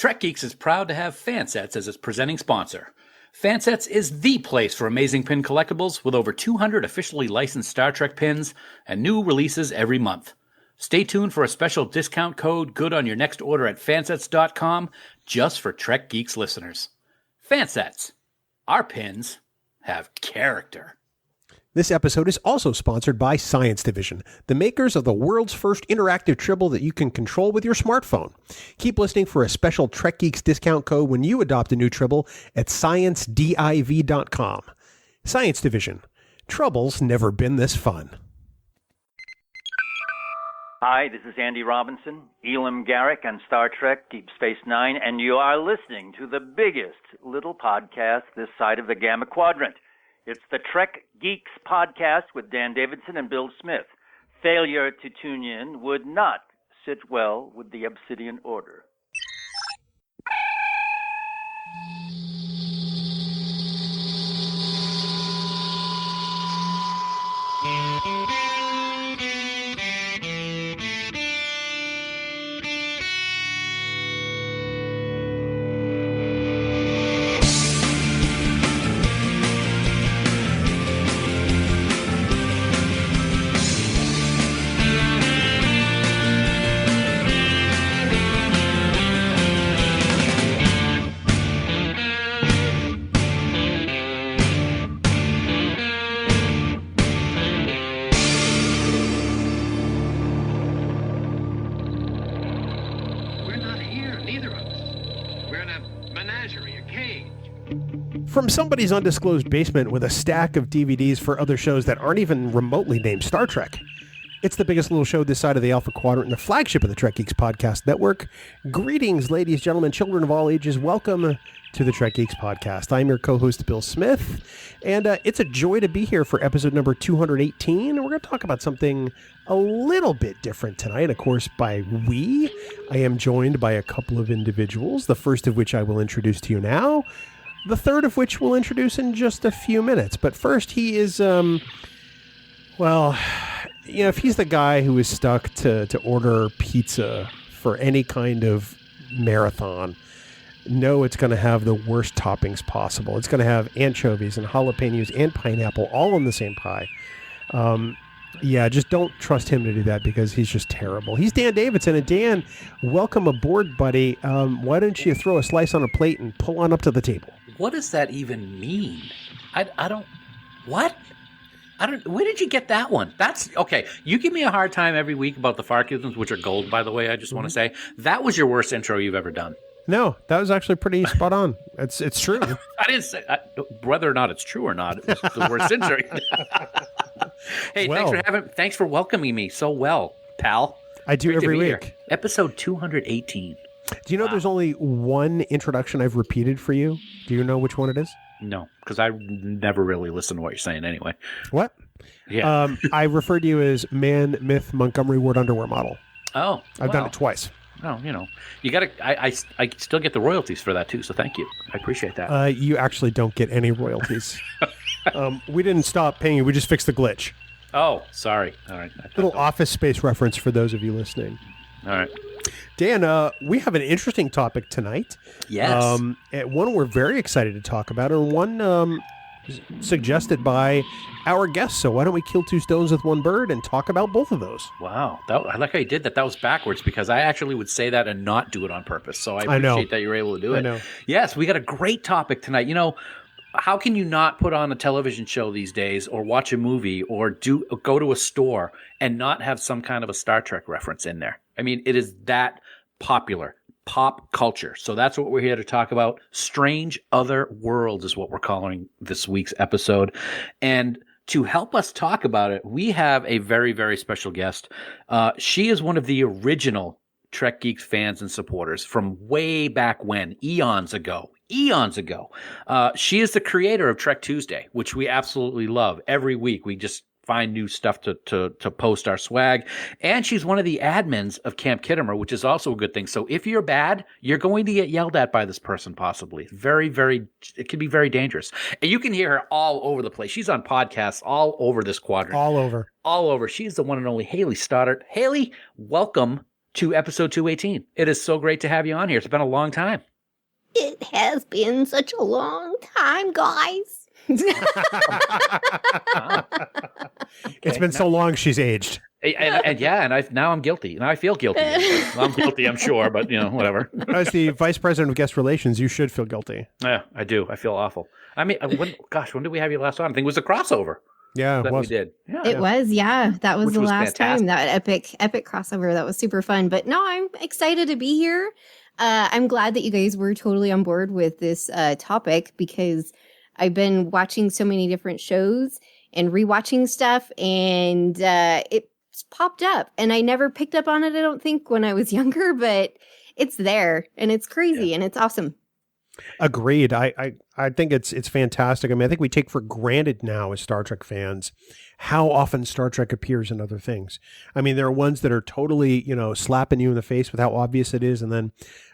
Trek Geeks is proud to have Fansets as its presenting sponsor. Fansets is the place for amazing pin collectibles with over 200 officially licensed Star Trek pins and new releases every month. Stay tuned for a special discount code good on your next order at fansets.com just for Trek Geeks listeners. Fansets. Our pins have character. This episode is also sponsored by Science Division, the makers of the world's first interactive tribble that you can control with your smartphone. Keep listening for a special Trek Geeks discount code when you adopt a new tribble at sciencediv.com. Science Division. Trouble's never been this fun. Hi, this is Andy Robinson, Elam Garrick on Star Trek Deep Space Nine, and you are listening to the biggest little podcast this side of the Gamma Quadrant. It's the Trek Geeks podcast with Dan Davidson and Bill Smith. Failure to tune in would not sit well with the Obsidian Order. From somebody's undisclosed basement with a stack of DVDs for other shows that aren't even remotely named Star Trek. It's the biggest little show this side of the Alpha Quadrant and the flagship of the Trek Geeks Podcast Network. Greetings, ladies, gentlemen, children of all ages. Welcome to the Trek Geeks Podcast. I'm your co-host, Bill Smith, and it's a joy to be here for episode number 218. And we're going to talk about something a little bit different tonight. Of course, by we, I am joined by a couple of individuals, the first of which I will introduce to you now. The third of which we'll introduce in just a few minutes. But first, he is, well, you know, if he's the guy who is stuck to order pizza for any kind of marathon, no, it's going to have the worst toppings possible. It's going to have anchovies and jalapenos and pineapple all in the same pie. Yeah, just don't trust him to do that because he's just terrible. He's Dan Davidson. And Dan, welcome aboard, buddy. Why don't you throw a slice on a plate and pull on up to the table? What does that even mean? I don't... What? Where did you get that one? That's... Okay, you give me a hard time every week about the Farcusons, which are gold, by the way, I just want to say. That was your worst intro you've ever done. No, that was actually pretty spot on. It's true. I didn't say... whether or not it's true or not, it was the worst intro. Hey, well, thanks for welcoming me so well, pal. I do every week. Here. Episode 218. Do you know There's only one introduction I've repeated for you? Do you know which one it is? No, because I never really listen to what you're saying anyway. What? Yeah. I referred to you as Man, Myth, Montgomery Ward Underwear Model. Oh, I've done it twice. Oh, you know, you got to. I still get the royalties for that too, so thank you. I appreciate that. You actually don't get any royalties. We didn't stop paying you. We just fixed the glitch. Oh, sorry. All right. Little Office Space reference for those of you listening. All right. Dan, we have an interesting topic tonight. Yes. One we're very excited to talk about, and one suggested by our guests. So why don't we kill two stones with one bird and talk about both of those? Wow. I like how you did that. That was backwards because I actually would say that and not do it on purpose. So I appreciate that you were able to do it. I know. Yes, we got a great topic tonight. You know, how can you not put on a television show these days or watch a movie or go to a store and not have some kind of a Star Trek reference in there? I mean, it is that popular. Pop culture. So that's what we're here to talk about. Strange Other Worlds is what we're calling this week's episode. And to help us talk about it, we have a very, very special guest. She is one of the original Trek Geeks fans and supporters from way back when, eons ago. She is the creator of Trek Tuesday, which we absolutely love. Every week we just find new stuff to post our swag. And she's one of the admins of Camp Kittimer, which is also a good thing. So if you're bad, you're going to get yelled at by this person, possibly. It can be very dangerous. And you can hear her all over the place. She's on podcasts all over this quadrant. All over. She's the one and only Hayley Stoddart. Hayley, welcome to episode 218. It is so great to have you on here. It's been a long time. It has been such a long time, guys. It's been so long she's aged. And now I'm guilty. Now I feel guilty. I'm guilty, I'm sure, but whatever. As the vice president of guest relations, you should feel guilty. Yeah, I do. I feel awful. I mean, when did we have you last on? I think it was a crossover. Yeah, that was. we did. Yeah. It was, yeah. That was the last fantastic. time. That epic crossover. That was super fun. But no, I'm excited to be here. I'm glad that you guys were totally on board with this topic, because I've been watching so many different shows and rewatching stuff, and it's popped up. And I never picked up on it, I don't think, when I was younger, but it's there, and it's crazy, and it's awesome. Agreed. I think it's fantastic. I mean, I think we take for granted now as Star Trek fans how often Star Trek appears in other things. I mean, there are ones that are totally, slapping you in the face with how obvious it is, and then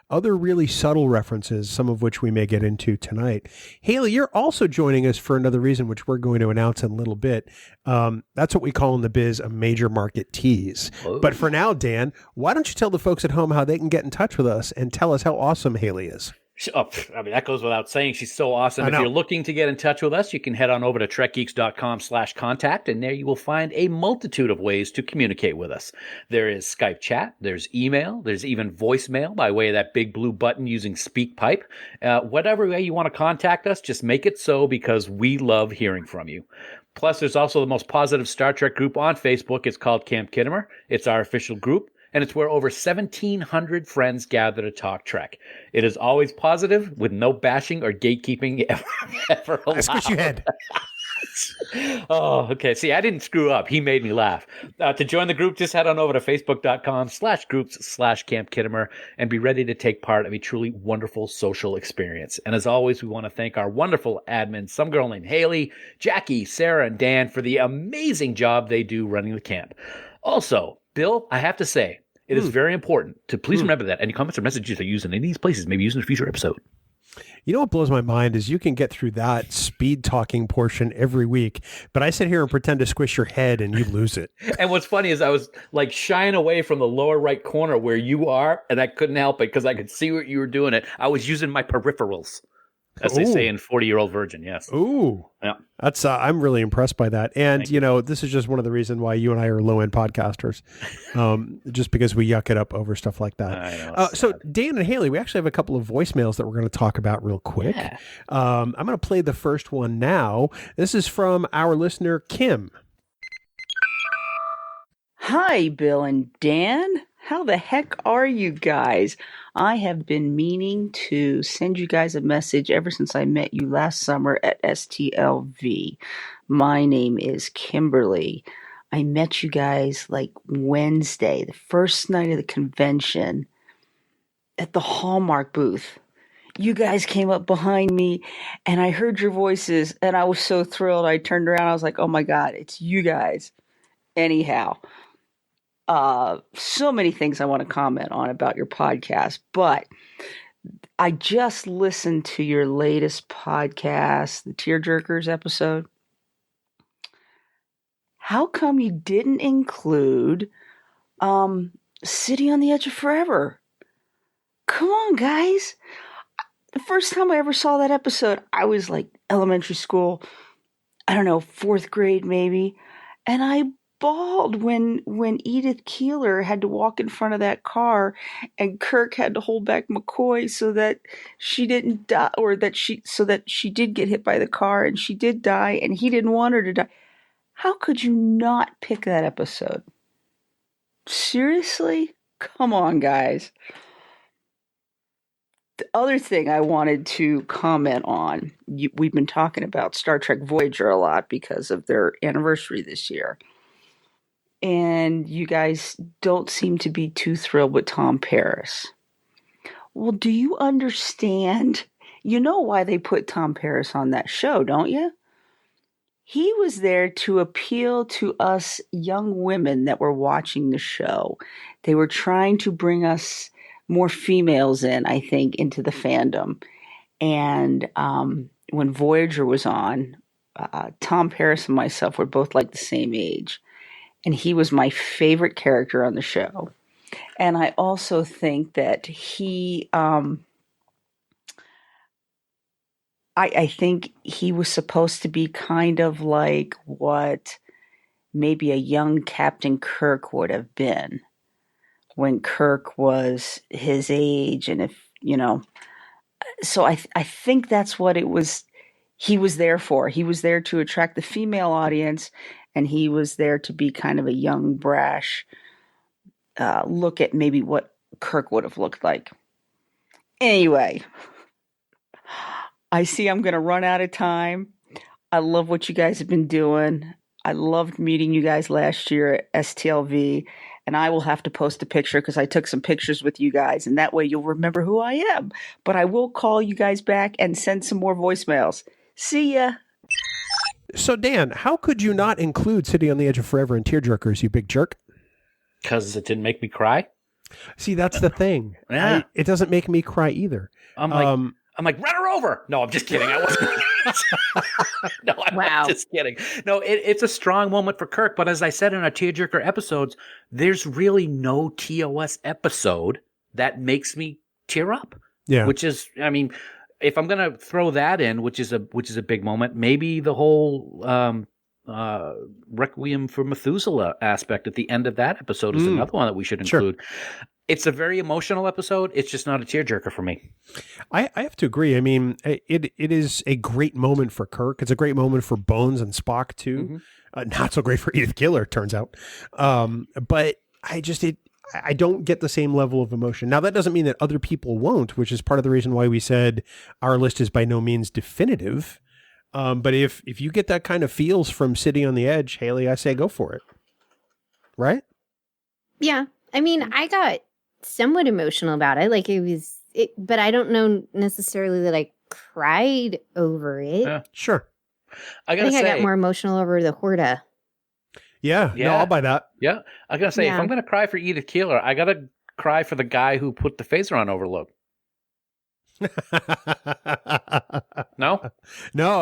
other really subtle references, some of which we may get into tonight. Hayley, you're also joining us for another reason, which we're going to announce in a little bit. That's what we call in the biz a major market tease. Whoa. But for now, Dan, why don't you tell the folks at home how they can get in touch with us and tell us how awesome Hayley is? I mean, that goes without saying. She's so awesome. If you're looking to get in touch with us, you can head on over to trekgeeks.com/contact, and there you will find a multitude of ways to communicate with us. There is Skype chat, there's email, there's even voicemail by way of that big blue button using SpeakPipe. Whatever way you want to contact us, just make it so, because we love hearing from you. Plus, there's also the most positive Star Trek group on Facebook. It's called Camp Kittimer. It's our official group, and it's where over 1,700 friends gather to talk Trek. It is always positive, with no bashing or gatekeeping ever allowed. I squish your head. Oh, okay. See, I didn't screw up. He made me laugh. To join the group, just head on over to facebook.com/groups/Camp Kittimer and be ready to take part of a truly wonderful social experience. And as always, we want to thank our wonderful admins, some girl named Haley, Jackie, Sarah, and Dan, for the amazing job they do running the camp. Also, Bill, I have to say, it is very important to please remember that any comments or messages are used in any of these places may be used in a future episode. You know what blows my mind is you can get through that speed talking portion every week, but I sit here and pretend to squish your head and you lose it. And what's funny is I was like shying away from the lower right corner where you are, and I couldn't help it because I could see what you were doing it. I was using my peripherals, as they say in 40-Year-Old Virgin. Yes. Ooh. Yeah. That's I'm really impressed by that. And, this is just one of the reasons why you and I are low-end podcasters, just because we yuck it up over stuff like that. I know, so, Dan and Hayley, we actually have a couple of voicemails that we're going to talk about real quick. Yeah. I'm going to play the first one now. This is from our listener, Kim. Hi, Bill and Dan. How the heck are you guys? I have been meaning to send you guys a message ever since I met you last summer at STLV. My name is Kimberly. I met you guys like Wednesday, the first night of the convention, at the Hallmark booth. You guys came up behind me and I heard your voices and I was so thrilled. I turned around. I was like, oh my God, it's you guys. Anyhow. So many things I want to comment on about your podcast, but I just listened to your latest podcast, the Tearjerkers episode. How come you didn't include City on the Edge of Forever? Come on, guys. The first time I ever saw that episode, I was like elementary school, I don't know, 4th grade maybe, and I bawled when Edith Keeler had to walk in front of that car and Kirk had to hold back McCoy so that she didn't die, or so that she did get hit by the car and she did die and he didn't want her to die. How could you not pick that episode? Seriously? Come on, guys. The other thing I wanted to comment on, we've been talking about Star Trek Voyager a lot because of their anniversary this year. And you guys don't seem to be too thrilled with Tom Paris. Well, do you understand? You know why they put Tom Paris on that show, don't you? He was there to appeal to us young women that were watching the show. They were trying to bring us more females in, I think, into the fandom. And when Voyager was on, Tom Paris and myself were both like the same age. And he was my favorite character on the show. And I also think that he, I think he was supposed to be kind of like what maybe a young Captain Kirk would have been when Kirk was his age. And if, so I think that's what it was. He was there for. He was there to attract the female audience, and he was there to be kind of a young, brash look at maybe what Kirk would have looked like. Anyway, I see I'm going to run out of time. I love what you guys have been doing. I loved meeting you guys last year at STLV, and I will have to post a picture because I took some pictures with you guys, and that way you'll remember who I am. But I will call you guys back and send some more voicemails. See ya. So, Dan, how could you not include City on the Edge of Forever and Tearjerkers, you big jerk? Because it didn't make me cry. See, that's the thing. Yeah. It doesn't make me cry either. I'm like, run her over. No, I'm just kidding. I wasn't. No, I'm just kidding. No, it's a strong moment for Kirk. But as I said in our Tearjerker episodes, there's really no TOS episode that makes me tear up. Yeah. Which is, I mean, if I'm going to throw that in, which is a big moment, maybe the whole Requiem for Methuselah aspect at the end of that episode is another one that we should include. Sure. It's a very emotional episode. It's just not a tearjerker for me. I have to agree. I mean, it is a great moment for Kirk. It's a great moment for Bones and Spock too. Mm-hmm. Not so great for Edith Keeler, it turns out. But I don't get the same level of emotion. Now, that doesn't mean that other people won't, which is part of the reason why we said our list is by no means definitive. But if you get that kind of feels from City on the Edge, Hayley, I say go for it. Right? Yeah. I mean, I got somewhat emotional about it. Like but I don't know necessarily that I cried over it. Yeah, sure. I think I got more emotional over the Horta. Yeah, no, I'll buy that. Yeah, I gotta say, if I'm gonna cry for Edith Keeler, I gotta cry for the guy who put the phaser on Overload. No,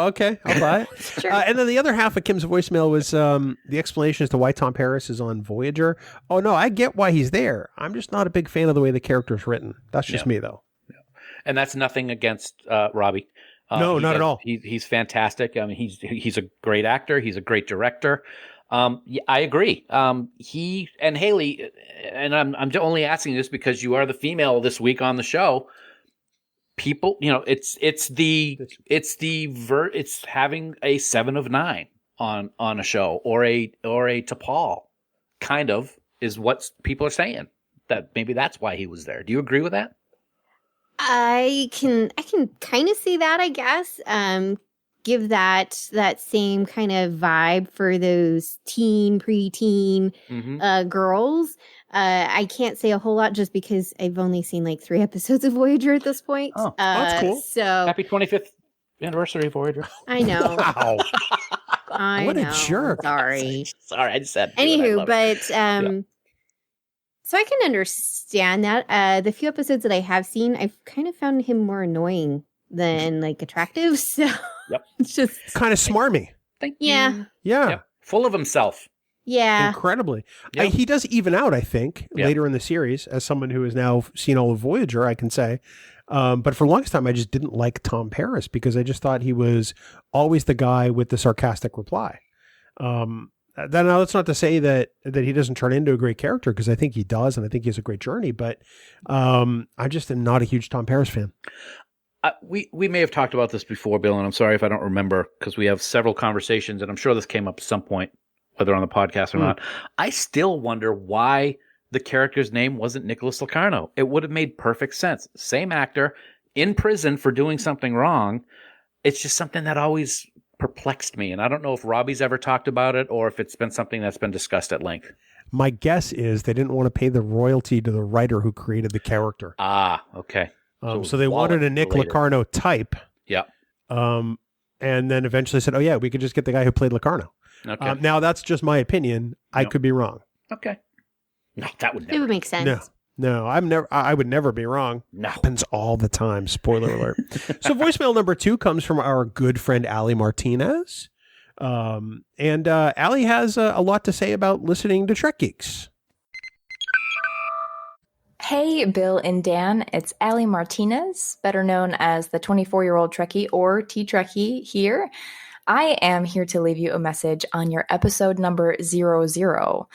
okay, I'll buy it. Sure. And then the other half of Kim's voicemail was the explanation as to why Tom Paris is on Voyager. Oh no, I get why he's there. I'm just not a big fan of the way the character's written. That's just me, though. Yeah. And that's nothing against Robbie. No, not at all. He's fantastic. I mean, he's a great actor. He's a great director. Yeah, I agree. He and Hayley, and I'm only asking this because you are the female this week on the show. People, it's having a 7 of 9 on a show or a T'Pol kind of is what people are saying. That maybe that's why he was there. Do you agree with that? I can kind of see that, I guess. Give that same kind of vibe for those preteen girls. I can't say a whole lot just because I've only seen like 3 episodes of Voyager at this point. Oh, that's cool. So happy 25th anniversary, Voyager. I know. Wow. What a jerk. Sorry, I just said. Anywho, but so I can understand that. The few episodes that I have seen, I've kind of found him more annoying than like attractive. So it's just kind of smarmy. Thank you. Yeah. Full of himself. Yeah. Incredibly. Yep. He does even out, I think, later in the series. As someone who has now seen all of Voyager, I can say. But for the longest time, I just didn't like Tom Paris because I just thought he was always the guy with the sarcastic reply. Now, that's not to say that he doesn't turn into a great character, because I think he does, and I think he has a great journey. But I just am not a huge Tom Paris fan. We may have talked about this before, Bill, and I'm sorry if I don't remember, because we have several conversations, and I'm sure this came up at some point, whether on the podcast or not. I still wonder why the character's name wasn't Nicholas Locarno. It would have made perfect sense. Same actor, in prison for doing something wrong. It's just something that always perplexed me, and I don't know if Robbie's ever talked about it or if it's been something that's been discussed at length. My guess is they didn't want to pay the royalty to the writer who created the character. Ah, okay. So they wanted a Nick Locarno type. Yeah. And then eventually said, oh yeah, we could just get the guy who played Locarno. Okay. Now that's just my opinion. I could be wrong. Okay. No, that would never. It would make sense. No, I would never be wrong. No. Happens all the time. Spoiler alert. So voicemail number 2 comes from our good friend Allie Martinez. And Allie has a lot to say about listening to Trek Geeks. Hey, Bill and Dan, it's Allie Martinez, better known as the 24-year-old Trekkie or T-Trekkie here. I am here to leave you a message on your episode number 00,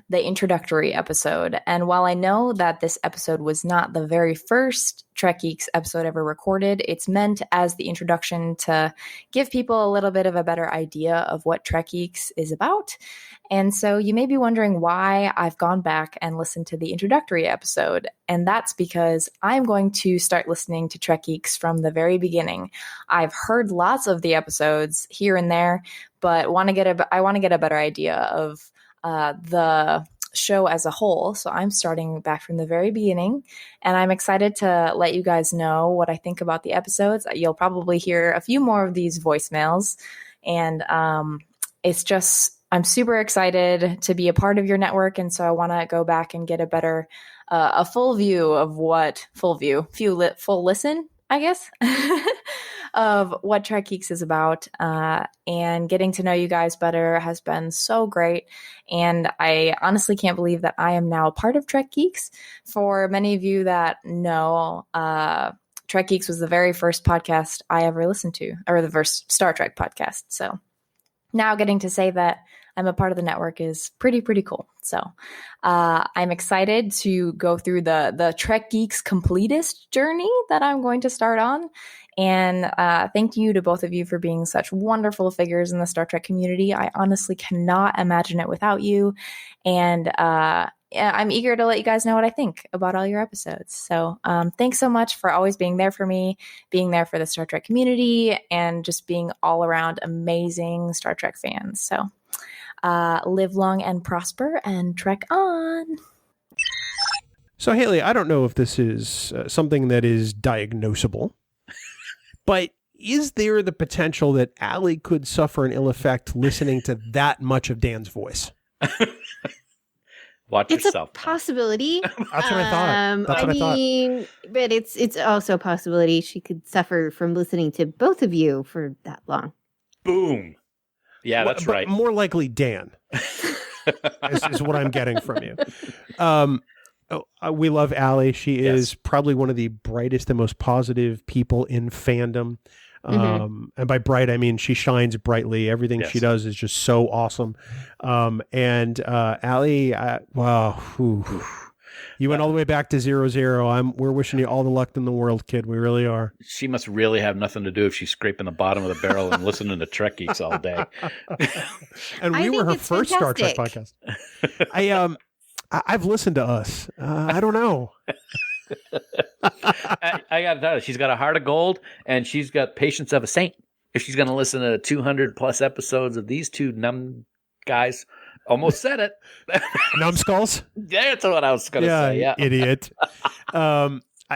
the introductory episode. And while I know that this episode was not the very first Trek Geeks episode ever recorded, it's meant as the introduction to give people a little bit of a better idea of what Trek Geeks is about. And so you may be wondering why I've gone back and listened to the introductory episode. And that's because I'm going to start listening to Trek Geeks from the very beginning. I've heard lots of the episodes here and there, but I want to get a better idea of the show as a whole. So I'm starting back from the very beginning, and I'm excited to let you guys know what I think about the episodes. You'll probably hear a few more of these voicemails, and I'm super excited to be a part of your network, and so I want to go back and get a full listen, I guess, of what Trek Geeks is about. And getting to know you guys better has been so great. And I honestly can't believe that I am now a part of Trek Geeks. For many of you that know, Trek Geeks was the very first podcast I ever listened to, or the first Star Trek podcast. So now getting to say that I'm a part of the network is pretty cool. So I'm excited to go through the Trek Geeks completist journey that I'm going to start on. And thank you to both of you for being such wonderful figures in the Star Trek community. I honestly cannot imagine it without you. And I'm eager to let you guys know what I think about all your episodes. So thanks so much for always being there for me, being there for the Star Trek community, and just being all around amazing Star Trek fans. So live long and prosper and trek on. So, Hayley, I don't know if this is something that is diagnosable, but is there the potential that Allie could suffer an ill effect listening to that much of Dan's voice? Watch It's yourself. a possibility. That's what I thought. That's what I thought. But it's also a possibility she could suffer from listening to both of you for that long. Boom. Yeah, that's But right. more likely Dan is what I'm getting from you. We love Allie. She is probably one of the brightest and most positive people in fandom. And by bright, I mean she shines brightly. Everything she does is just so awesome. And Allie, wow. You went all the way back to 00. We're wishing you all the luck in the world, kid. We really are. She must really have nothing to do if she's scraping the bottom of the barrel and listening to Trek Geeks all day. And we were her first fantastic. Star Trek podcast. I've listened to us. I don't know. I got to tell you, she's got a heart of gold, and she's got patience of a saint. If she's going to listen to 200 plus episodes of these two numb guys, almost said it. Numbskulls? That's what I was going to say. Yeah, idiot.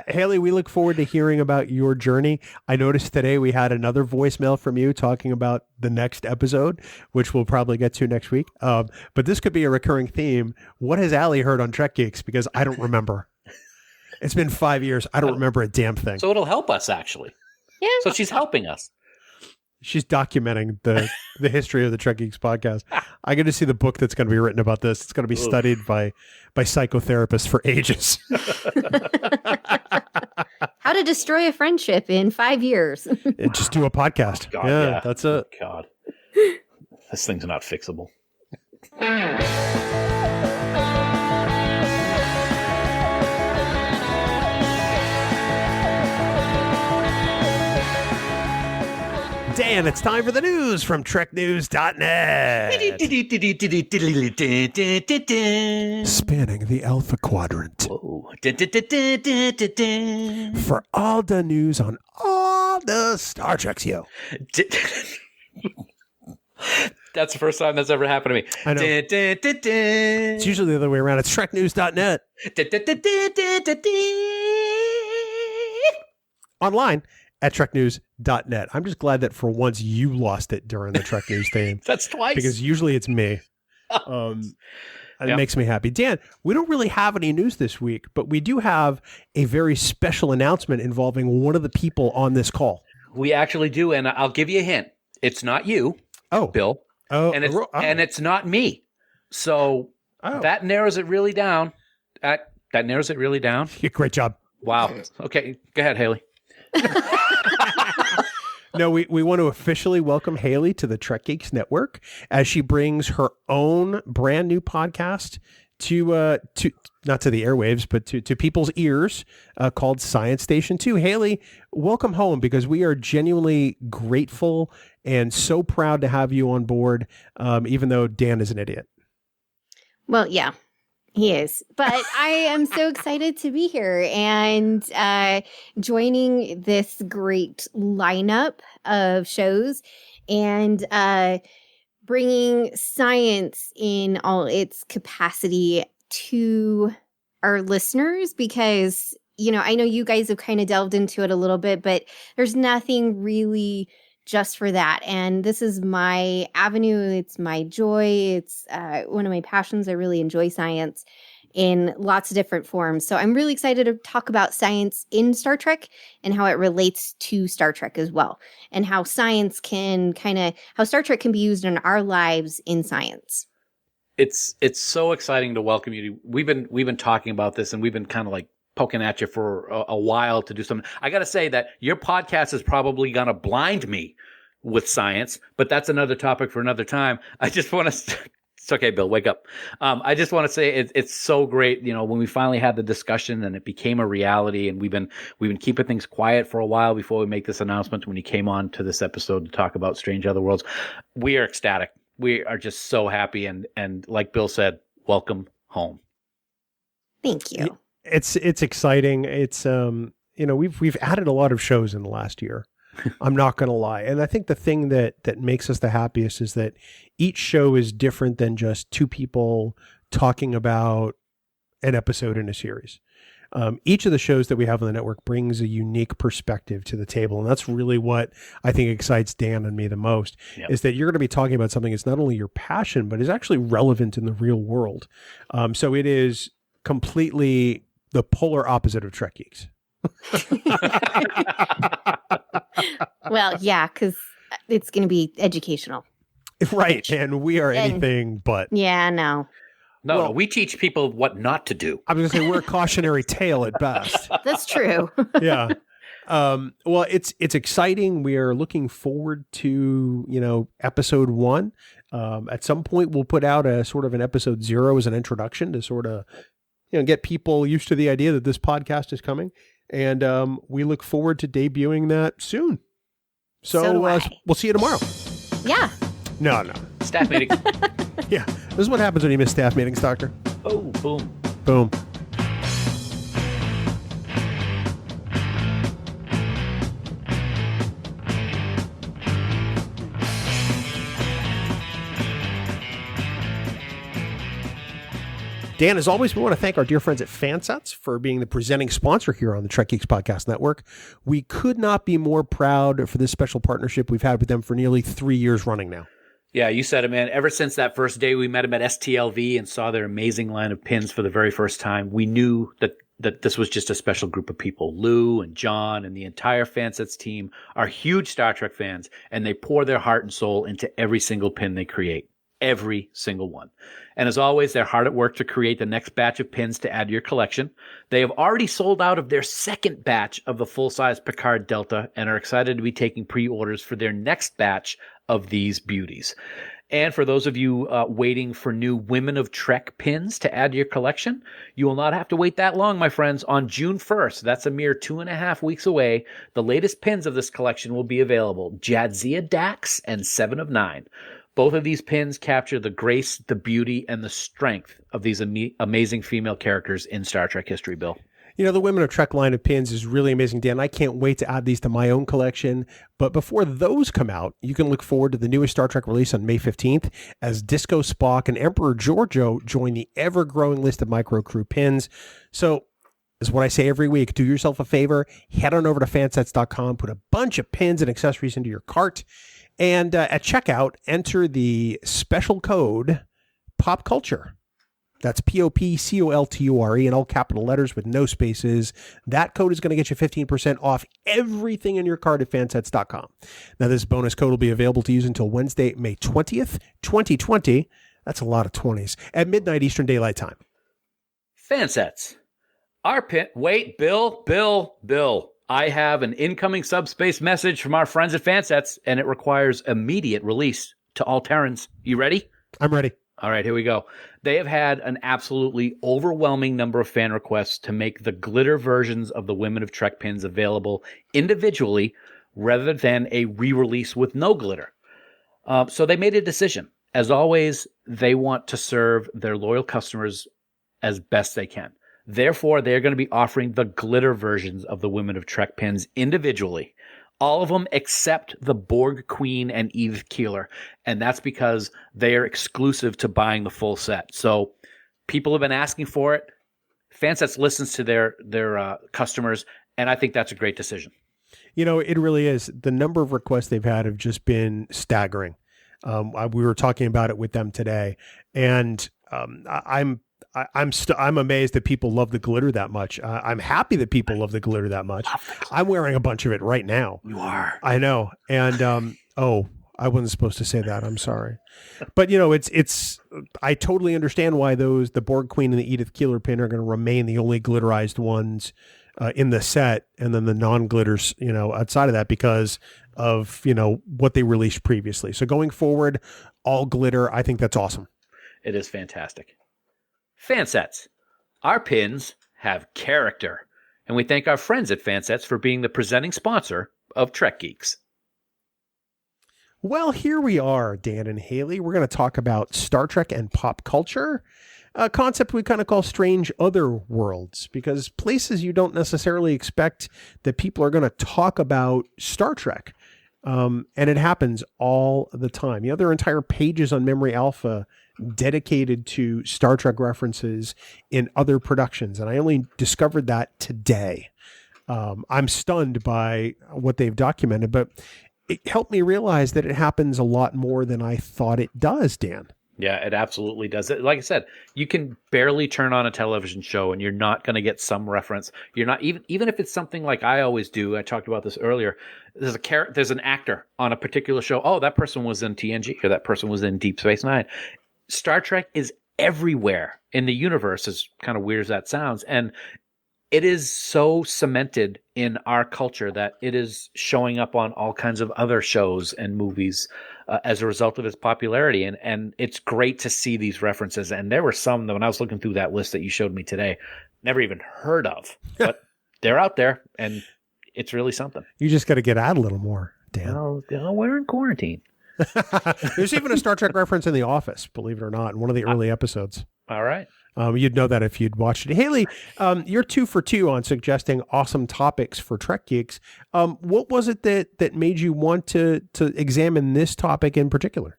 Hayley, we look forward to hearing about your journey. I noticed today we had another voicemail from you talking about the next episode, which we'll probably get to next week. But this could be a recurring theme. What has Allie heard on Trek Geeks? Because I don't remember. It's been 5 years. I don't remember a damn thing. So it'll help us, actually. Yeah. So she's helping us. She's documenting the history of the Trek Geeks podcast. I get to see the book that's going to be written about this. It's going to be studied by psychotherapists for ages. How to destroy a friendship in 5 years. Just do a podcast. God, yeah, that's it. God, this thing's not fixable. Dan, it's time for the news from TrekNews.net. Spanning the Alpha Quadrant. For all the news on all the Star Treks, yo. That's the first time that's ever happened to me. I know. It's usually the other way around. It's TrekNews.net. Online at TrekNews.net. I'm just glad that for once you lost it during the Trek News theme. That's twice. Because usually it's me. It makes me happy. Dan, we don't really have any news this week, but we do have a very special announcement involving one of the people on this call. We actually do, and I'll give you a hint. It's not you, Bill, and it's not me. So that narrows it really down. That narrows it really down. Yeah, great job. Wow. Okay, go ahead, Hayley. No, we want to officially welcome Hayley to the Trek Geeks Network as she brings her own brand new podcast to not to the airwaves, but to people's ears, called Science Station 2. Hayley, welcome home, because we are genuinely grateful and so proud to have you on board, even though Dan is an idiot. Well, yeah, he is. But I am so excited to be here and joining this great lineup of shows and bringing science in all its capacity to our listeners, because, I know you guys have kind of delved into it a little bit, but there's nothing really just for that. And this is my avenue. It's my joy. It's one of my passions. I really enjoy science in lots of different forms. So I'm really excited to talk about science in Star Trek and how it relates to Star Trek as well, and how science can how Star Trek can be used in our lives in science. It's so exciting to welcome you. We've been talking about this, and we've been kind of like poking at you for a while to do something. I got to say that your podcast is probably going to blind me with science, but that's another topic for another time. I just want to it's okay, Bill, wake up. I just want to say it's so great, when we finally had the discussion and it became a reality, and we've been keeping things quiet for a while before we make this announcement. When you came on to this episode to talk about Strange Other Worlds, we are ecstatic. We are just so happy, and like Bill said, welcome home. Thank you. It's exciting. It's we've added a lot of shows in the last year. I'm not going to lie. And I think the thing that makes us the happiest is that each show is different than just two people talking about an episode in a series. Each of the shows that we have on the network brings a unique perspective to the table. And that's really what I think excites Dan and me the most, is that you're going to be talking about something that's not only your passion, but is actually relevant in the real world. So it is completely the polar opposite of Trek Geeks. Well, yeah, because it's going to be educational. Right. And we are anything but. Yeah, no. No, we teach people what not to do. I was going to say we're a cautionary tale at best. That's true. Yeah. Well, it's exciting. We are looking forward to, episode 1. At some point, we'll put out a sort of an episode 0 as an introduction to sort of, get people used to the idea that this podcast is coming. And we look forward to debuting that soon. So we'll see you tomorrow. Yeah. No. Staff meeting. Yeah. This is what happens when you miss staff meetings, Doctor. Oh, boom. Boom. Dan, as always, we want to thank our dear friends at Fansets for being the presenting sponsor here on the Trek Geeks Podcast Network. We could not be more proud for this special partnership we've had with them for nearly 3 years running now. Yeah, you said it, man. Ever since that first day we met them at STLV and saw their amazing line of pins for the very first time, we knew that this was just a special group of people. Lou and John and the entire Fansets team are huge Star Trek fans, and they pour their heart and soul into every single pin they create. Every single one. And as always, they're hard at work to create the next batch of pins to add to your collection. They have already sold out of their second batch of the full-size Picard Delta and are excited to be taking pre-orders for their next batch of these beauties. And for those of you waiting for new Women of Trek pins to add to your collection, you will not have to wait that long, my friends. On June 1st, that's a mere 2.5 weeks away, the latest pins of this collection will be available. Jadzia Dax and 7 of 9. Both of these pins capture the grace, the beauty, and the strength of these amazing female characters in Star Trek history, Bill. The Women of Trek line of pins is really amazing, Dan. I can't wait to add these to my own collection. But before those come out, you can look forward to the newest Star Trek release on May 15th as Disco Spock and Emperor Giorgio join the ever-growing list of Micro Crew pins. So, as what I say every week, do yourself a favor, head on over to fansets.com, put a bunch of pins and accessories into your cart, and at checkout, enter the special code Pop Culture. That's POPCOLTURE in all capital letters with no spaces. That code is going to get you 15% off everything in your cart at fansets.com. Now, this bonus code will be available to use until Wednesday, May 20th, 2020. That's a lot of 20s. At midnight Eastern Daylight Time. Fansets. Wait, Bill. I have an incoming subspace message from our friends at Fansets, and it requires immediate release to all Terrans. You ready? I'm ready. All right, here we go. They have had an absolutely overwhelming number of fan requests to make the glitter versions of the Women of Trek pins available individually rather than a re-release with no glitter. So they made a decision. As always, they want to serve their loyal customers as best they can. Therefore, they're going to be offering the glitter versions of the Women of Trek pins individually. All of them except the Borg Queen and Edith Keeler. And that's because they are exclusive to buying the full set. So people have been asking for it. Fansets listens to their customers, and I think that's a great decision. You know, it really is. The number of requests they've had have just been staggering. We were talking about it with them today, and I'm amazed that people love the glitter that much. I'm happy that people love the glitter that much. I'm wearing a bunch of it right now. You are. I know. And I wasn't supposed to say that. I'm sorry. But you know, it's I totally understand why the Borg Queen and the Edith Keeler pin are going to remain the only glitterized ones in the set, and then the non-glitters, you know, outside of that because of, you know, what they released previously. So going forward, all glitter, I think that's awesome. It is fantastic. Fansets. Our pins have character, and we thank our friends at Fansets for being the presenting sponsor of Trek Geeks. Well, here we are, Dan and Hayley. We're going to talk about Star Trek and pop culture, a concept we kind of call strange other worlds, because places you don't necessarily expect that people are going to talk about Star Trek. And it happens all the time. You know, there are entire pages on Memory Alpha dedicated to Star Trek references in other productions. And I only discovered that today. I'm stunned by what they've documented, but it helped me realize that it happens a lot more than I thought it does, Dan. Yeah, it absolutely does. Like I said, you can barely turn on a television show and you're not going to get some reference. You're not even if it's something like I always do. I talked about this earlier. There's an actor on a particular show. Oh, that person was in TNG or that person was in Deep Space Nine. Star Trek is everywhere in the universe, as kind of weird as that sounds. And it is so cemented in our culture that it is showing up on all kinds of other shows and movies as a result of its popularity. And it's great to see these references. And there were some that when I was looking through that list that you showed me today, never even heard of, but they're out there and it's really something. You just got to get out a little more, Dan. Well, we're in quarantine. There's even a Star Trek reference in The Office, believe it or not, in one of the early episodes. All right. You'd know that if you'd watched it. Hayley, you're 2 for 2 on suggesting awesome topics for Trek Geeks. What was it that made you want to examine this topic in particular?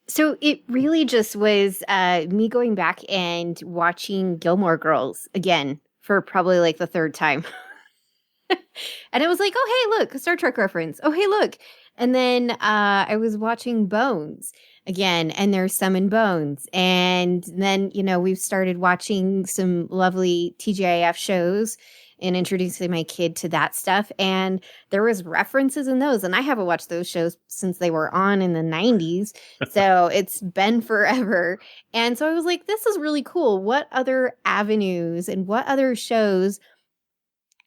So it really just was me going back and watching Gilmore Girls again for probably like the 3rd time. And it was like, oh, hey, look, a Star Trek reference. Oh, hey, look. And then I was watching Bones again, and there's some in Bones. And then, you know, we've started watching some lovely TGIF shows and introducing my kid to that stuff. And there was references in those. And I haven't watched those shows since they were on in the 90s. So it's been forever. And so I was like, this is really cool. What other avenues and what other shows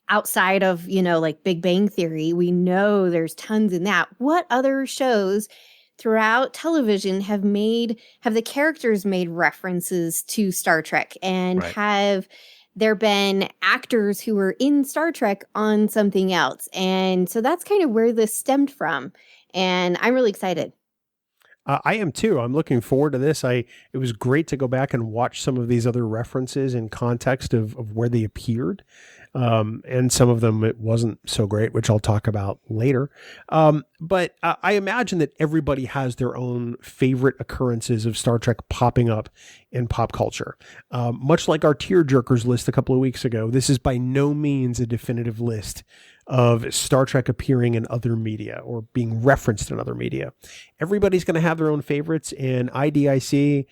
outside of, you know, like Big Bang Theory, we know there's tons in that. What other shows throughout television have the characters made references to Star Trek? And have there been actors who were in Star Trek on something else? And so that's kind of where this stemmed from. And I'm really excited. I am too. I'm looking forward to this. It was great to go back and watch some of these other references in context of where they appeared. And some of them, it wasn't so great, which I'll talk about later. But I imagine that everybody has their own favorite occurrences of Star Trek popping up in pop culture. Much like our tearjerkers list a couple of weeks ago, this is by no means a definitive list of Star Trek appearing in other media or being referenced in other media. Everybody's going to have their own favorites, and IDIC,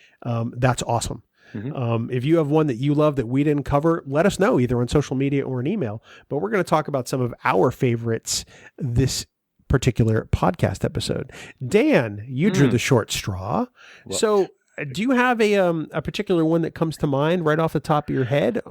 that's awesome. Mm-hmm. If you have one that you love that we didn't cover, let us know either on social media or an email. But we're going to talk about some of our favorites this particular podcast episode. Dan, you drew the short straw. Well, so Do you have a particular one that comes to mind right off the top of your head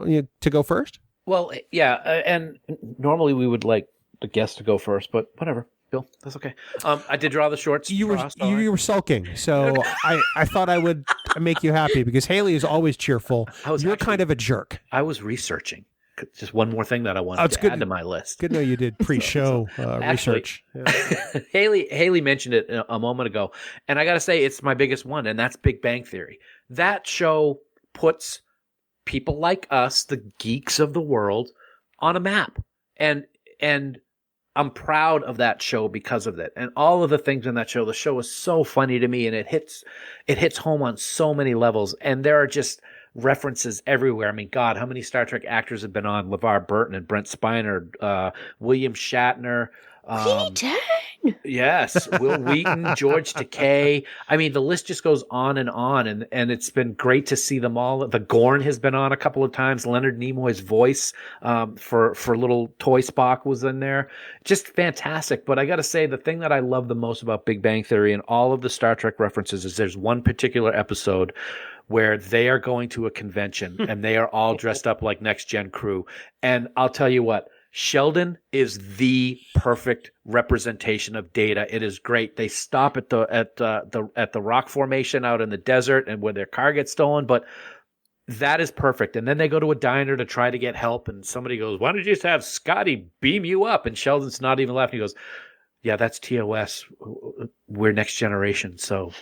to go first? Well, yeah, and normally we would like the guest to go first, but whatever, Bill, that's okay. I did draw the shorts. You were sulking, so I thought I would make you happy because Hayley is always cheerful. You're kind of a jerk. I was researching. Just one more thing that I wanted to add to my list. Good to know you did pre-show research. Yeah. Hayley mentioned it a moment ago, and I got to say it's my biggest one, and that's Big Bang Theory. That show puts people like us, the geeks of the world, on a map, and I'm proud of that show because of that, and all of the things in that show. The show is so funny to me, and it hits home on so many levels, and there are just references everywhere. I mean, God, how many Star Trek actors have been on? LeVar Burton and Brent Spiner, William Shatner. Yes, Will Wheaton, George Takei. I mean, the list just goes on, and it's been great to see them all. The Gorn has been on a couple of times. Leonard Nimoy's voice for little Toy Spock was in there. Just fantastic. But I got to say, the thing that I love the most about Big Bang Theory and all of the Star Trek references is there's one particular episode where they are going to a convention and they are all dressed up like Next Gen crew. And I'll tell you what, Sheldon is the perfect representation of Data. It is great. They stop at the rock formation out in the desert and where their car gets stolen, but that is perfect. And then they go to a diner to try to get help, and somebody goes, "Why don't you just have Scotty beam you up?" And Sheldon's not even laughing. He goes, "Yeah, that's TOS. We're Next Generation, so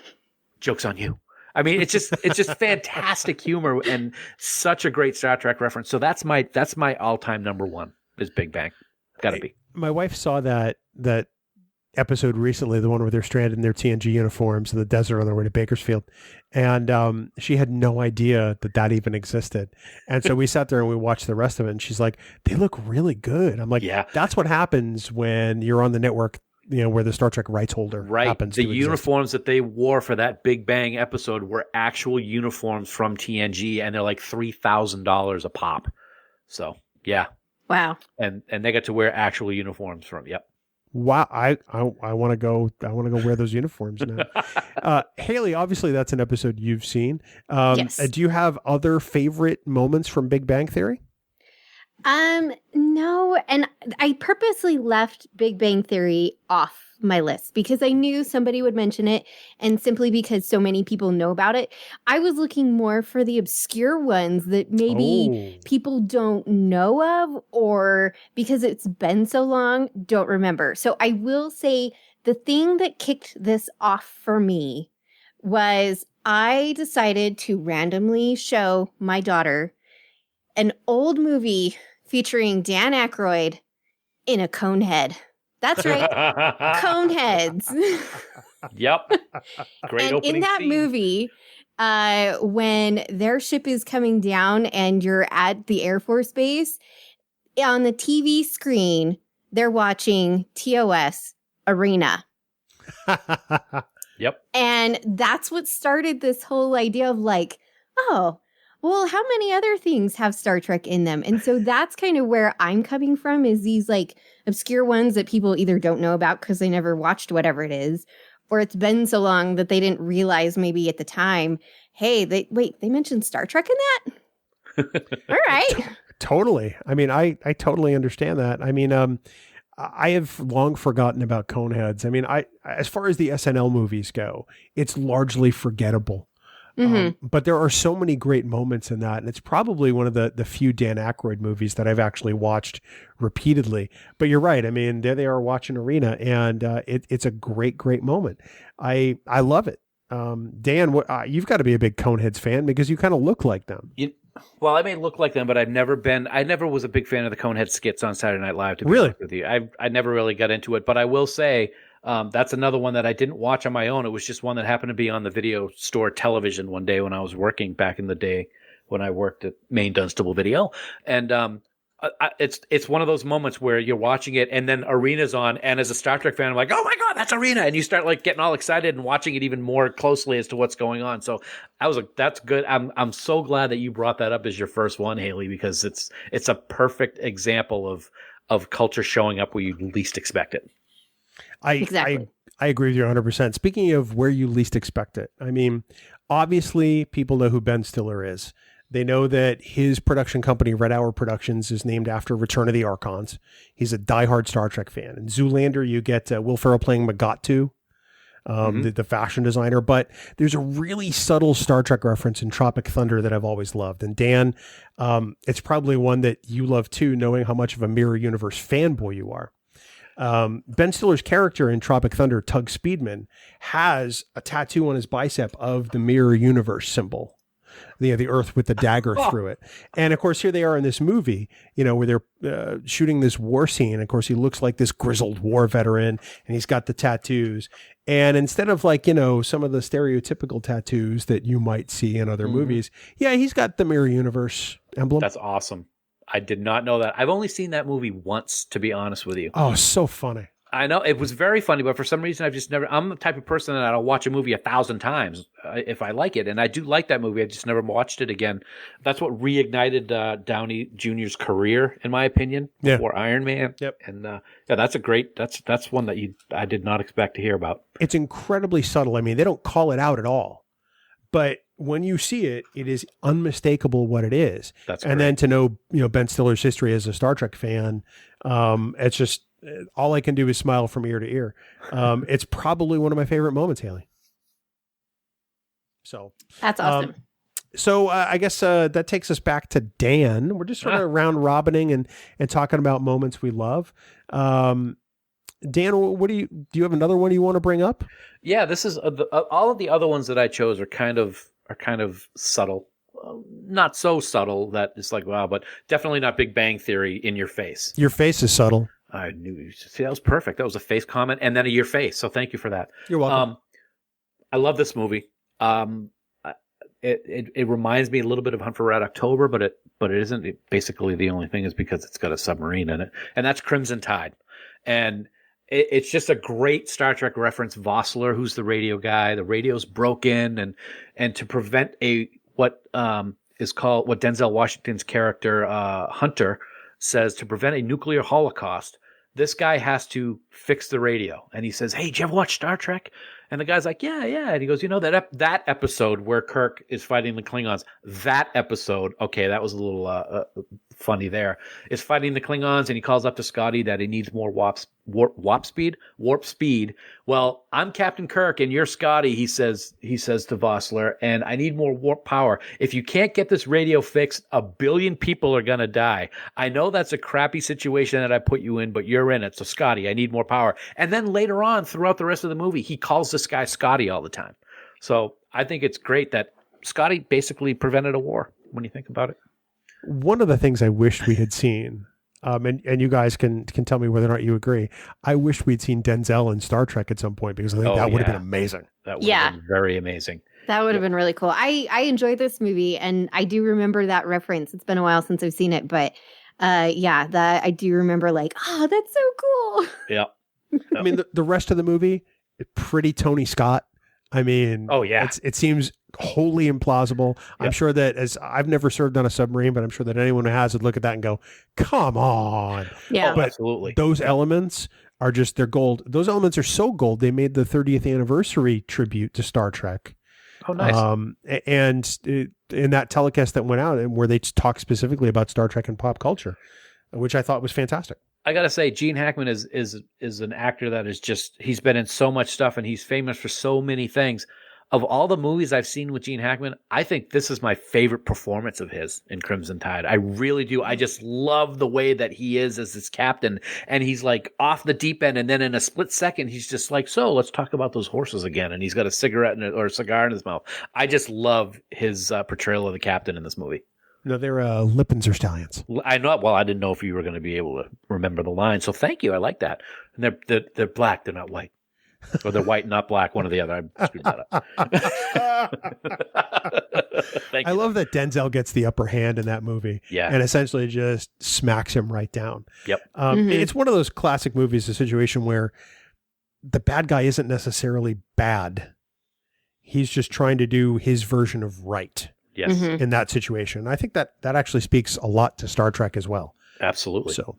joke's on you." I mean, it's just fantastic humor and such a great Star Trek reference. So that's my all-time number one is Big Bang. Gotta be. My wife saw that episode recently, the one where they're stranded in their TNG uniforms in the desert on their way to Bakersfield. And she had no idea that even existed. And so we sat there and we watched the rest of it. And she's like, they look really good. I'm like, yeah, that's what happens when you're on the network, where the Star Trek rights holder happens the to uniforms that they wore for that Big Bang episode were actual uniforms from TNG, and they're like $3,000 a pop. So, yeah. Wow. And they got to wear actual uniforms from, yep. Wow, I want to go. I want to go wear those uniforms now. Hayley, obviously that's an episode you've seen. Yes. Do you have other favorite moments from Big Bang Theory? No, and I purposely left Big Bang Theory off my list because I knew somebody would mention it, and simply because so many people know about it. I was looking more for the obscure ones that maybe people don't know of, or because it's been so long, don't remember. So I will say the thing that kicked this off for me was I decided to randomly show my daughter an old movie featuring Dan Aykroyd in a cone head. That's right. Cone heads. Yep. Great and opening in that scene. movie, when their ship is coming down and you're at the Air Force Base, on the TV screen, they're watching TOS Arena. Yep. And that's what started this whole idea of like, oh, well, how many other things have Star Trek in them? And so that's kind of where I'm coming from, is these like obscure ones that people either don't know about because they never watched whatever it is, or it's been so long that they didn't realize maybe at the time, hey, they mentioned Star Trek in that? All right. Totally. I mean, I totally understand that. I mean, I have long forgotten about Coneheads. I mean, as far as the SNL movies go, it's largely forgettable. Mm-hmm. But there are so many great moments in that. And it's probably one of the few Dan Aykroyd movies that I've actually watched repeatedly. But you're right. I mean, there they are watching Arena, and it's a great, great moment. I love it. Dan, you've got to be a big Coneheads fan because you kind of look like them. Well, I may look like them, but I never was a big fan of the Conehead skits on Saturday Night Live, to be really? honest with you. I never really got into it, but I will say, that's another one that I didn't watch on my own. It was just one that happened to be on the video store television one day when I was working back in the day when I worked at Maine Dunstable Video. And it's one of those moments where you're watching it and then Arena's on. And as a Star Trek fan, I'm like, oh my God, that's Arena. And you start like getting all excited and watching it even more closely as to what's going on. So I was like, that's good. I'm so glad that you brought that up as your first one, Hayley, because it's a perfect example of culture showing up where you least expect it. Exactly. I agree with you 100%. Speaking of where you least expect it, I mean, obviously people know who Ben Stiller is. They know that his production company, Red Hour Productions, is named after Return of the Archons. He's a diehard Star Trek fan. In Zoolander, you get Will Ferrell playing Magatu, the fashion designer. But there's a really subtle Star Trek reference in Tropic Thunder that I've always loved. And Dan, it's probably one that you love too, knowing how much of a Mirror Universe fanboy you are. Ben Stiller's character in Tropic Thunder, Tug Speedman, has a tattoo on his bicep of the Mirror Universe symbol. The Earth with the dagger through it. And of course, here they are in this movie, where they're shooting this war scene. And of course, he looks like this grizzled war veteran and he's got the tattoos. And instead of some of the stereotypical tattoos that you might see in other movies, he's got the Mirror Universe emblem. That's awesome. I did not know that. I've only seen that movie once, to be honest with you. Oh, so funny. I know it was very funny, but for some reason I've just never. I'm the type of person that I'll watch a movie 1,000 times if I like it, and I do like that movie. I just never watched it again. That's what reignited Downey Jr.'s career, in my opinion, before Iron Man. Yep. And that's a great. That's one that I did not expect to hear about. It's incredibly subtle. I mean, they don't call it out at all, but when you see it, it is unmistakable what it is. That's and great. Then to know Ben Stiller's history as a Star Trek fan, it's just. All I can do is smile from ear to ear. It's probably one of my favorite moments, Hayley. So that's awesome. I guess that takes us back to Dan. We're just sort of round robining and talking about moments we love. Dan, what do you have another one you want to bring up? Yeah, this is all of the other ones that I chose are kind of subtle. Not so subtle that it's like, wow, but definitely not Big Bang Theory in your face. Your face is subtle. I knew. See, that was perfect. That was a face comment and then a your face. So thank you for that. You're welcome. I love this movie. It reminds me a little bit of Hunt for Red October, but it isn't. Basically, the only thing is because it's got a submarine in it, and that's Crimson Tide. And it's just a great Star Trek reference. Vossler, who's the radio guy, the radio's broken, and to prevent what Denzel Washington's character Hunter says, to prevent a nuclear holocaust, this guy has to fix the radio. And he says, "Hey, did you ever watch Star Trek?" And the guy's like, yeah. And he goes, that episode where Kirk is fighting the Klingons, that episode, okay, that was a little funny there, is fighting the Klingons, and he calls up to Scotty that he needs more warp speed. Well, I'm Captain Kirk and you're Scotty, he says to Vossler, and I need more warp power. If you can't get this radio fixed, 1 billion people are going to die. I know that's a crappy situation that I put you in, but you're in it. So Scotty, I need more power. And then later on, throughout the rest of the movie, he calls this guy Scotty all the time. So I think it's great that Scotty basically prevented a war when you think about it. One of the things I wished we had seen, and you guys can tell me whether or not you agree, I wish we'd seen Denzel in Star Trek at some point, because I think that would have been amazing. That would have been very amazing. That would have been really cool. I enjoyed this movie, and I do remember that reference. It's been a while since I've seen it, but that I do remember, like, oh, that's so cool. Yeah. I mean, the rest of the movie, pretty Tony Scott. I mean, it seems wholly implausible. Yep. I'm sure that, as I've never served on a submarine, but I'm sure that anyone who has would look at that and go, come on. Yeah, but absolutely. Those elements are just, they're gold. Those elements are so gold. They made the 30th anniversary tribute to Star Trek. Oh, nice. And in that telecast that went out, and where they talk specifically about Star Trek and pop culture, which I thought was fantastic. I gotta say, Gene Hackman is an actor that is just, he's been in so much stuff and he's famous for so many things. Of all the movies I've seen with Gene Hackman, I think this is my favorite performance of his in Crimson Tide. I really do. I just love the way that he is as this captain, and he's like off the deep end, and then in a split second, he's just like, so let's talk about those horses again, and he's got a cigarette or a cigar in his mouth. I just love his portrayal of the captain in this movie. No, they're Lippinzer stallions. I know. Well, I didn't know if you were going to be able to remember the line, so thank you. I like that. And they're black. They're not white. Or they're white, not black. One or the other. I screwed that up. Thank you. I love that Denzel gets the upper hand in that movie. Yeah. And essentially just smacks him right down. Yep. It's one of those classic movies, a situation where the bad guy isn't necessarily bad. He's just trying to do his version of right. Yes. In that situation. I think that actually speaks a lot to Star Trek as well. Absolutely. So,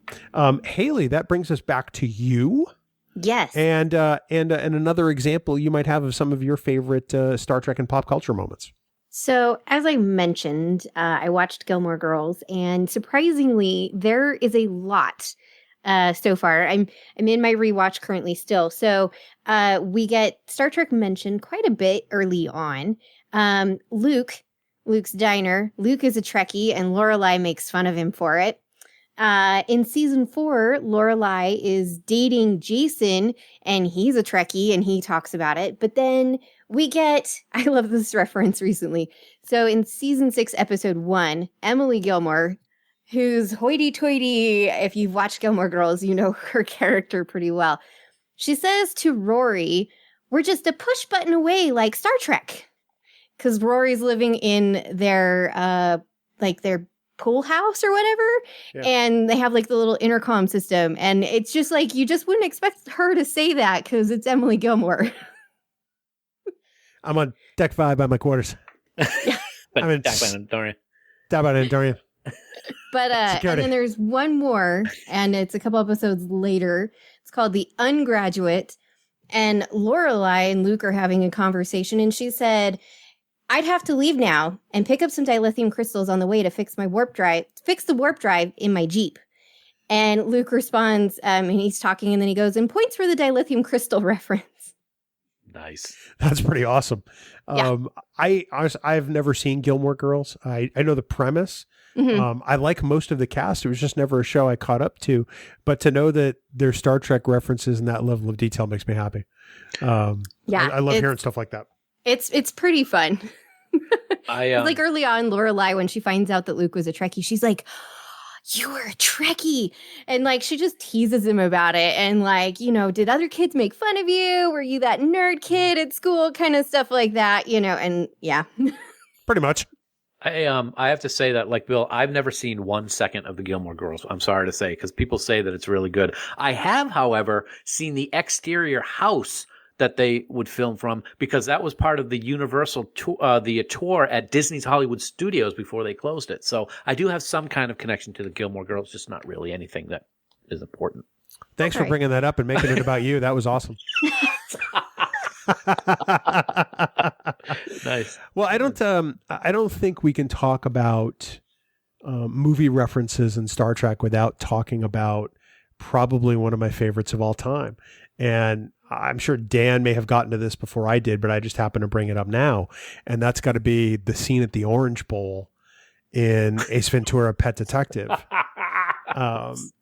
Hayley, that brings us back to you. Yes. And another example you might have of some of your favorite Star Trek and pop culture moments. So, as I mentioned, I watched Gilmore Girls, and surprisingly, there is a lot so far. I'm in my rewatch currently still. So, we get Star Trek mentioned quite a bit early on. Luke's diner. Luke is a Trekkie, and Lorelai makes fun of him for it. In season 4, Lorelai is dating Jason, and he's a Trekkie, and he talks about it. But then we get, I love this reference recently. So in season 6, episode 1, Emily Gilmore, who's hoity-toity, if you've watched Gilmore Girls, you know her character pretty well. She says to Rory, "We're just a push button away like Star Trek." Because Rory's living in their pool house or whatever, and they have like the little intercom system, and it's just like you just wouldn't expect her to say that because it's Emily Gilmore. I'm on deck 5 by my quarters. But I'm in Dorian. Dorian. But and then there's one more, and it's a couple episodes later. It's called The Ungraduate, and Lorelai and Luke are having a conversation, and she said, "I'd have to leave now and pick up some dilithium crystals on the way to fix the warp drive in my Jeep." And Luke responds, and he's talking, and then he goes and points for the dilithium crystal reference. Nice. That's pretty awesome. Yeah. I've never seen Gilmore Girls. I know the premise. Mm-hmm. I like most of the cast. It was just never a show I caught up to. But to know that there's Star Trek references and that level of detail makes me happy. I love hearing stuff like that. It's pretty fun. Like early on, Lorelai, when she finds out that Luke was a Trekkie, she's like, "You were a Trekkie," and like she just teases him about it, and like, you know, did other kids make fun of you? Were you that nerd kid at school? Kind of stuff like that, you know. And yeah, pretty much. I have to say that, like Bill, I've never seen 1 second of the Gilmore Girls. I'm sorry to say, because people say that it's really good. I have, however, seen the exterior house that they would film from, because that was part of the Universal tour, the tour at Disney's Hollywood Studios before they closed it. So I do have some kind of connection to the Gilmore Girls, just not really anything that is important. Thanks for bringing that up and making it about you. That was awesome. Nice. Well, I don't think we can talk about movie references in Star Trek without talking about probably one of my favorites of all time. And I'm sure Dan may have gotten to this before I did, but I just happen to bring it up now. And that's got to be the scene at the Orange Bowl in Ace Ventura: Pet Detective.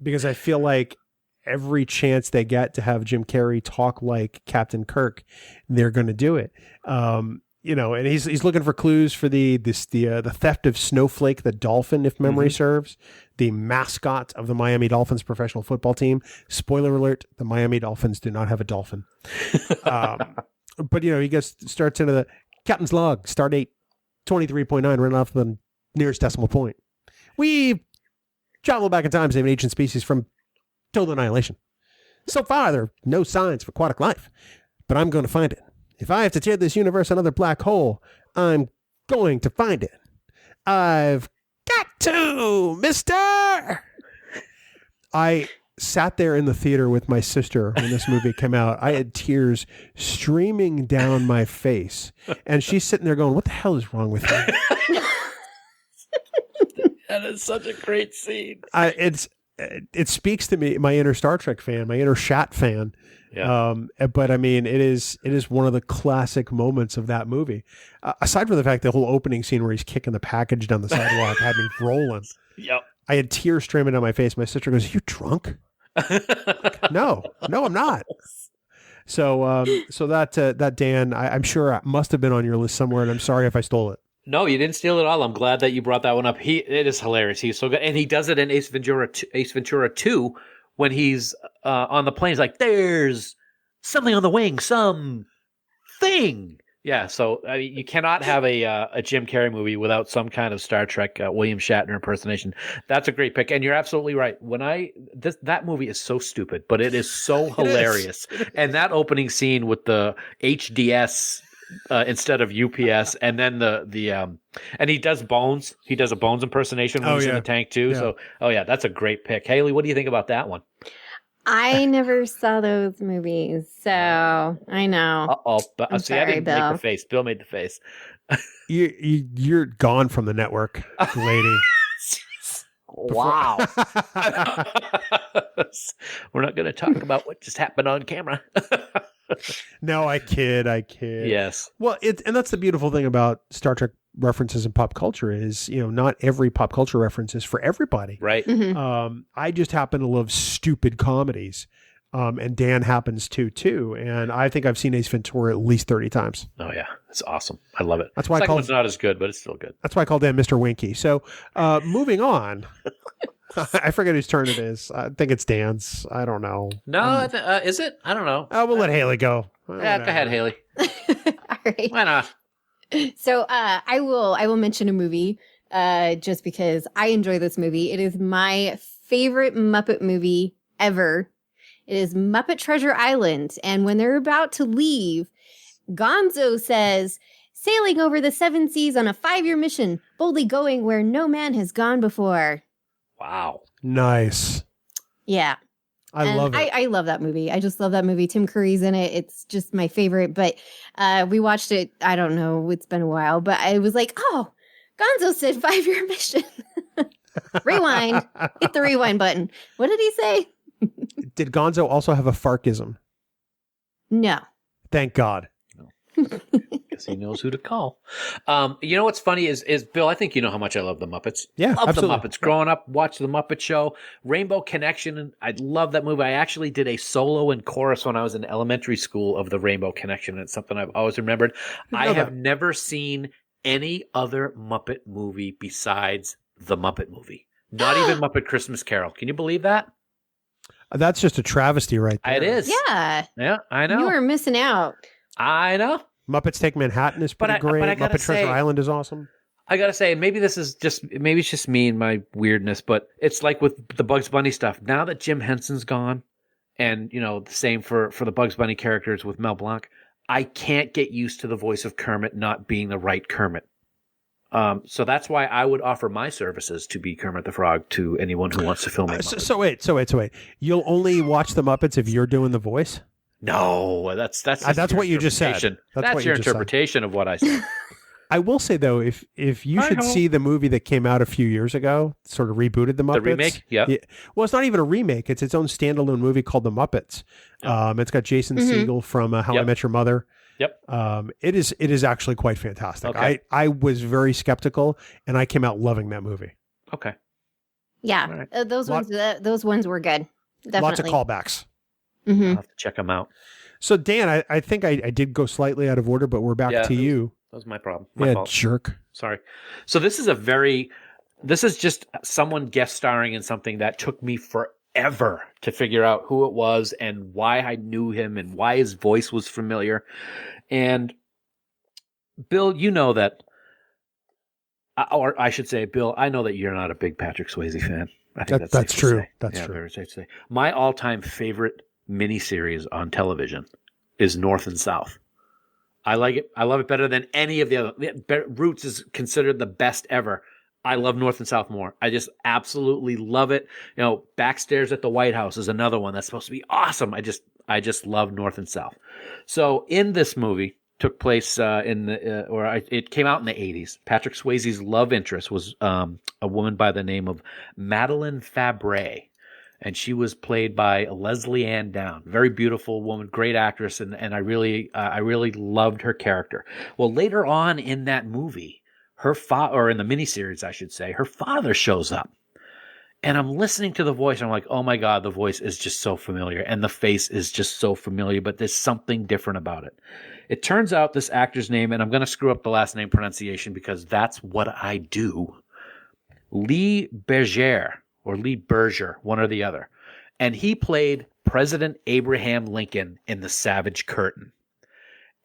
Because I feel like every chance they get to have Jim Carrey talk like Captain Kirk, they're going to do it. You know, and he's looking for clues for the theft of Snowflake, the dolphin, if memory serves, the mascot of the Miami Dolphins professional football team. Spoiler alert: the Miami Dolphins do not have a dolphin. But you know, he starts into the captain's log, start date 23.9, running off the nearest decimal point. We travel back in time, saving ancient species from total annihilation. So far, there are no signs of aquatic life, but I'm going to find it. If I have to tear this universe another black hole, I'm going to find it. I've got to, mister! I sat there in the theater with my sister when this movie came out. I had tears streaming down my face. And she's sitting there going, "What the hell is wrong with you?" That is such a great scene. It speaks to me, my inner Star Trek fan, my inner Shat fan. Yeah. But I mean, it is one of the classic moments of that movie. Aside from the fact the whole opening scene where he's kicking the package down the sidewalk had me rolling. Yep. I had tears streaming down my face. My sister goes, "Are you drunk?" No, I'm not. So that Dan, I'm sure must have been on your list somewhere, and I'm sorry if I stole it. No, you didn't steal it all. I'm glad that you brought that one up. It is hilarious. He's so good. And he does it in Ace Ventura 2 when he's on the plane. He's like, "There's something on the wing, something." Yeah, so I mean, you cannot have a Jim Carrey movie without some kind of Star Trek William Shatner impersonation. That's a great pick. And you're absolutely right. That movie is so stupid, but it is so hilarious. And that opening scene with the HDS instead of UPS, and then the and he does Bones. He does a Bones impersonation when he's in the tank too. Yeah. So, that's a great pick. Hayley, what do you think about that one? I never saw those movies, so I know. Uh-oh. But, I'm see, I sorry, didn't make Bill. the face. Bill made the face. You're gone from the network, lady. Wow. We're not going to talk about what just happened on camera. No, I kid. Yes. Well, and that's the beautiful thing about Star Trek references in pop culture is, not every pop culture reference is for everybody. Right. Mhm. I just happen to love stupid comedies. And Dan happens to too. And I think I've seen Ace Ventura at least 30 times. Oh, yeah. It's awesome. I love it. That's why I Second call one's not as good, but it's still good. That's why I call Dan Mr. Winky. So moving on. I forget whose turn it is. I think it's Dan's. I don't know. No, is it? I don't know. We'll let Hayley go. Yeah, go ahead, Hayley. All right. Why not? So I will mention a movie just because I enjoy this movie. It is my favorite Muppet movie ever. It is Muppet Treasure Island. And when they're about to leave, Gonzo says, "Sailing over the 7 seas on a 5-year mission, boldly going where no man has gone before." Wow. Nice. Yeah. I love it. I love that movie. I just love that movie. Tim Curry's in it. It's just my favorite. But we watched it, I don't know, it's been a while. But I was like, oh, Gonzo said 5-year mission. Rewind. Hit the rewind button. What did he say? Did Gonzo also have a farkism? No. Thank God. Guess he knows who to call. You know what's funny is Bill, I think you know how much I love the Muppets. Yeah, love absolutely. the Muppets. Growing up, watched the Muppet Show, Rainbow Connection, and I love that movie. I actually did a solo and chorus when I was in elementary school of the Rainbow Connection, and it's something I've always remembered. I have never seen any other Muppet movie besides the Muppet movie. Not even Muppet Christmas Carol. Can you believe that? That's just a travesty right there. It is. Yeah. Yeah, I know. You are missing out. I know. Muppets Take Manhattan is pretty great. But I gotta Muppet Treasure say- Island is awesome. I gotta say, maybe it's just me and my weirdness, but it's like with the Bugs Bunny stuff. Now that Jim Henson's gone, and the same for the Bugs Bunny characters with Mel Blanc, I can't get used to the voice of Kermit not being the right Kermit. So that's why I would offer my services to be Kermit the Frog to anyone who wants to film me. So wait. You'll only watch the Muppets if you're doing the voice? No, that's what you just said. That's your interpretation of what I said. I will say though, if you should see the movie that came out a few years ago, sort of rebooted the Muppets. The remake? Yeah. Well, it's not even a remake. It's its own standalone movie called The Muppets. It's got Jason Segel from How I Met Your Mother. Yep. It is actually quite fantastic. Okay. I was very skeptical, and I came out loving that movie. Okay. Yeah. Those ones were good. Definitely. Lots of callbacks. Mm-hmm. I'll have to check them out. So Dan, I think I did go slightly out of order, but we're back to you. That was my problem. My fault. Jerk. Sorry. So this is just someone guest starring in something that took me forever to figure out who it was and why I knew him and why his voice was familiar. And Bill, you know that, or I should say, Bill, I know that you're not a big Patrick Swayze fan. I think that's true. safe to say. That's yeah, true. Very safe to say. My all-time favorite miniseries on television is North and South. I like it. I love it better than any of the other. Roots is considered the best ever. I love North and South more. I just absolutely love it. Backstairs at the White House is another one that's supposed to be awesome. I just love North and South. So in this movie, took place it came out in the 80s. Patrick Swayze's love interest was a woman by the name of Madeline Fabre. And she was played by Leslie Ann Down. Very beautiful woman, great actress, and I really loved her character. Well, later on in that movie, or in the miniseries, I should say, her father shows up. And I'm listening to the voice, and I'm like, oh my God, the voice is just so familiar, and the face is just so familiar, but there's something different about it. It turns out this actor's name, and I'm going to screw up the last name pronunciation because that's what I do, Lee Berger, or Lee Berger, one or the other. And he played President Abraham Lincoln in The Savage Curtain.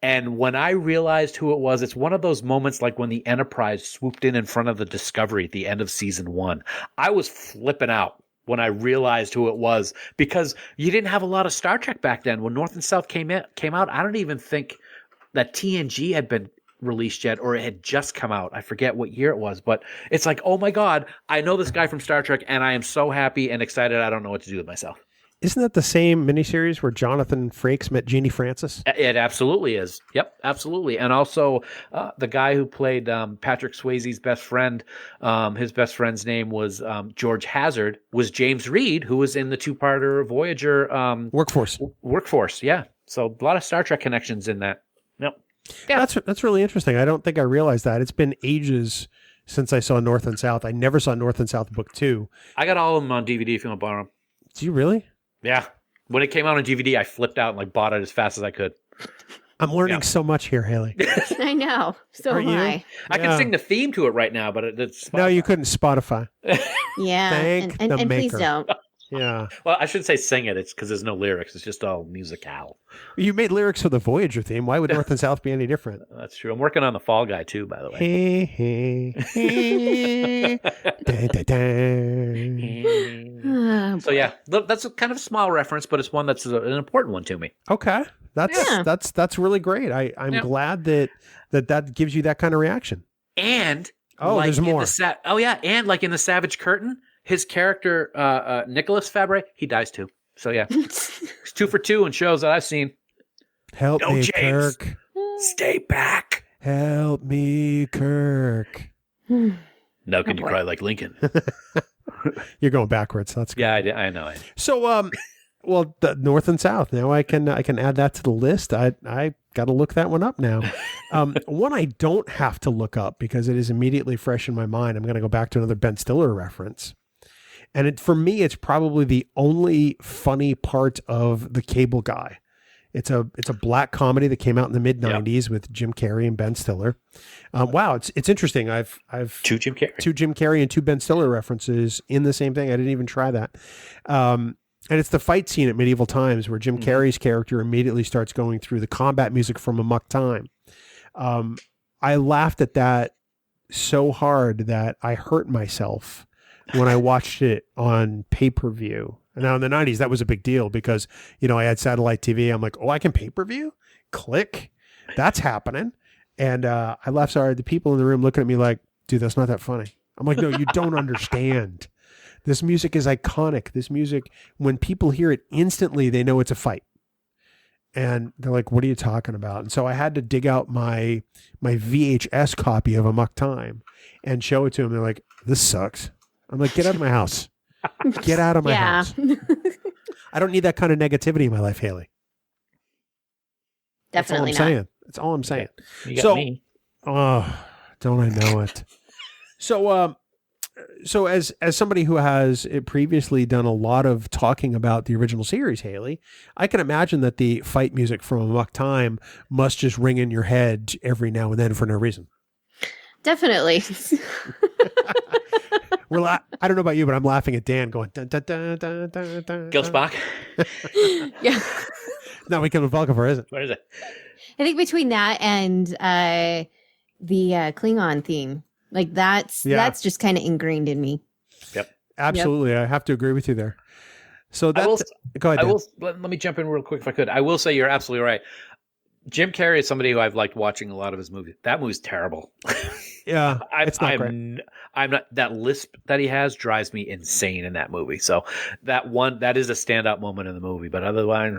And when I realized who it was, it's one of those moments like when the Enterprise swooped in front of the Discovery at the end of season 1. I was flipping out when I realized who it was because you didn't have a lot of Star Trek back then. When North and South came out, I don't even think that TNG had been released yet, or it had just come out. I forget what year it was, but it's like, oh my God, I know this guy from Star Trek, and I am so happy and excited I don't know what to do with myself. Isn't that the same miniseries where Jonathan Frakes met Jeannie Francis? It absolutely is. Yep, absolutely. And also the guy who played Patrick Swayze's best friend, his best friend's name was George Hazard, was James Reed, who was in the two-parter Voyager Workforce. Yeah. So a lot of Star Trek connections in that. Yep. Yeah. That's really interesting. I don't think I realized that. It's been ages since I saw North and South. I never saw North and South Book 2. I got all of them on DVD if you want to borrow them. Do you really? Yeah. When it came out on DVD, I flipped out and bought it as fast as I could. I'm learning so much here, Haley. I know. So Are am you? I. I can sing the theme to it right now, but it's Spotify. No, you couldn't Spotify. Yeah. Thank and the please maker. don't. Yeah. Well, I shouldn't say sing it. It's because there's no lyrics. It's just all musical. You made lyrics for the Voyager theme. Why would North and South be any different? That's true. I'm working on the Fall Guy, too, by the way. Hey, hey, hey. Da, da, da. So, yeah, that's a kind of a small reference, but it's one that's an important one to me. Okay. That's really great. I'm glad that gives you that kind of reaction. And there's more. And like in the Savage Curtain, his character Nicholas Fabre, he dies too. So yeah, it's 2 for 2 in shows that I've seen. Help me, James. Kirk. Stay back. Help me, Kirk. Now can you cry like Lincoln? You're going backwards. That's good. Yeah, I know. So well, the North and South. Now I can add that to the list. I got to look that one up now. One I don't have to look up because it is immediately fresh in my mind. I'm going to go back to another Ben Stiller reference. And for me, it's probably the only funny part of The Cable Guy. It's a black comedy that came out in the mid '90s with Jim Carrey and Ben Stiller. Wow, it's interesting. I've two Jim Carrey and 2 Ben Stiller references in the same thing. I didn't even try that. And it's the fight scene at Medieval Times where Jim Carrey's character immediately starts going through the combat music from Amok Time. I laughed at that so hard that I hurt myself when I watched it on pay-per-view. Now in the 90s, that was a big deal because, I had satellite TV. I'm like, oh, I can pay-per-view? Click. That's happening. And I laughed so hard. The people in the room looking at me like, dude, that's not that funny. I'm like, no, you don't understand. This music is iconic. This music, when people hear it instantly, they know it's a fight. And they're like, what are you talking about? And so I had to dig out my VHS copy of Amok Time and show it to them. They're like, this sucks. I'm like, get out of my house. Get out of my house. I don't need that kind of negativity in my life, Haley. Definitely That's not. saying. That's all I'm saying. You got me. Oh, don't I know it? So as somebody who has previously done a lot of talking about the original series, Haley, I can imagine that the fight music from Amok Time must just ring in your head every now and then for no reason. Definitely. I don't know about you, but I'm laughing at Dan going dun, dun, dun, dun, dun, dun. Gil Spock? Yeah. No, we can't Vulcan for, is it? What is it? I think between that and the Klingon theme, like that's just kind of ingrained in me. Yep. Absolutely. Yep. I have to agree with you there. So that's go ahead. Let me jump in real quick if I could. I will say you're absolutely right. Jim Carrey is somebody who I've liked watching a lot of his movies. That movie's terrible. Yeah, it's not great. I'm not. That lisp that he has drives me insane in that movie. So that is a standout moment in the movie. But otherwise,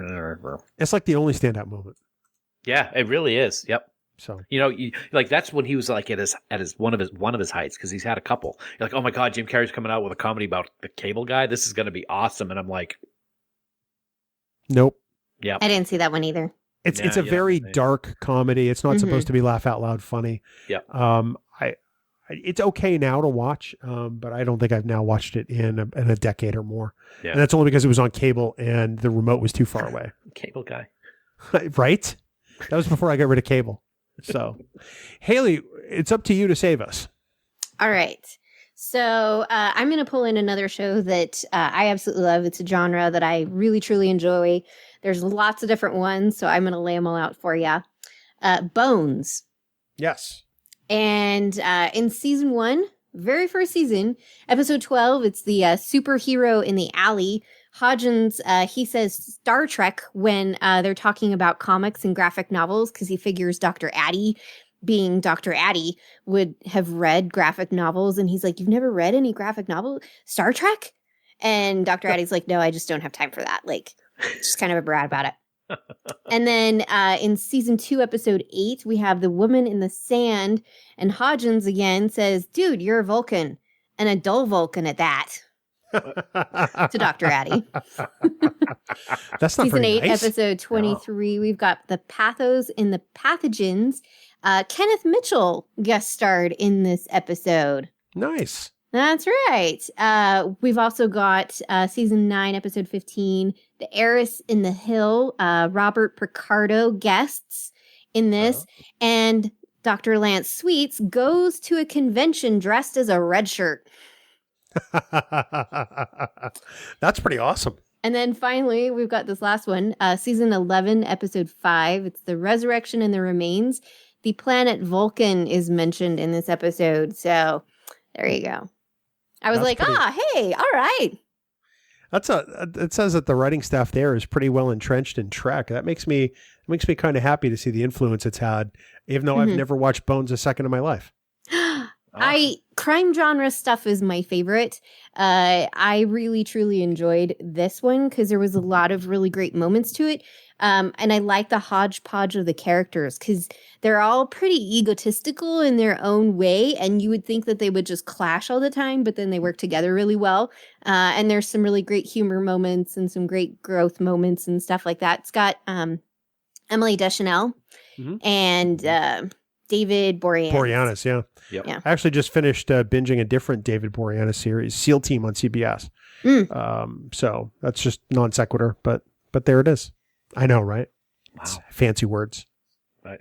it's like the only standout moment. Yeah, it really is. Yep. So like that's when he was like at his one of his heights because he's had a couple. You're like, oh my god, Jim Carrey's coming out with a comedy about the Cable Guy. This is going to be awesome. And I'm like, nope. Yeah, I didn't see that one either. It's a very dark comedy. It's not supposed to be laugh out loud funny. Yeah. It's okay now to watch, but I don't think I've now watched it in a decade or more. Yeah. And that's only because it was on cable and the remote was too far away. Cable Guy. Right? That was before I got rid of cable. So, Haley, it's up to you to save us. All right. So I'm going to pull in another show that I absolutely love. It's a genre that I really, truly enjoy. There's lots of different ones, so I'm going to lay them all out for you. Bones. Yes. And in season 1, very first season, episode 12, it's the superhero in the alley. Hodgins, he says Star Trek when they're talking about comics and graphic novels because he figures Dr. Addy, being Dr. Addy, would have read graphic novels. And he's like, you've never read any graphic novels? Star Trek? And Dr. Addie's like, no, I just don't have time for that. Like, just kind of a brat about it. And then in season 2, episode 8, we have the woman in the sand, and Hodgins again says, dude, you're a Vulcan, and a dull Vulcan at that. To Dr. Addie. That's not season very 8, nice. episode 23, we've got the Pathos in the Pathogens. Kenneth Mitchell guest starred in this episode. Nice. That's right. We've also got season 9, episode 15, The Heiress in the Hill. Robert Picardo guests in this. And Dr. Lance Sweets goes to a convention dressed as a red shirt. That's pretty awesome. And then finally, we've got this last one, season 11, episode 5. It's The Resurrection and the Remains. The planet Vulcan is mentioned in this episode. So there you go. I was hey, all right. It says that the writing staff there is pretty well entrenched in Trek. That makes me kind of happy to see the influence it's had, even though I've never watched Bones a second in my life. Crime genre stuff is my favorite. I really, truly enjoyed this one because there was a lot of really great moments to it. And I like the hodgepodge of the characters because they're all pretty egotistical in their own way. And you would think that they would just clash all the time, but then they work together really well. And there's some really great humor moments and some great growth moments and stuff like that. It's got Emily Deschanel and David Boreanaz. Boreanaz, yeah. Yep. Yeah. I actually just finished binging a different David Boreanaz series, SEAL Team on CBS. So that's just non sequitur, but there it is. I know, right? Wow. It's fancy words. I don't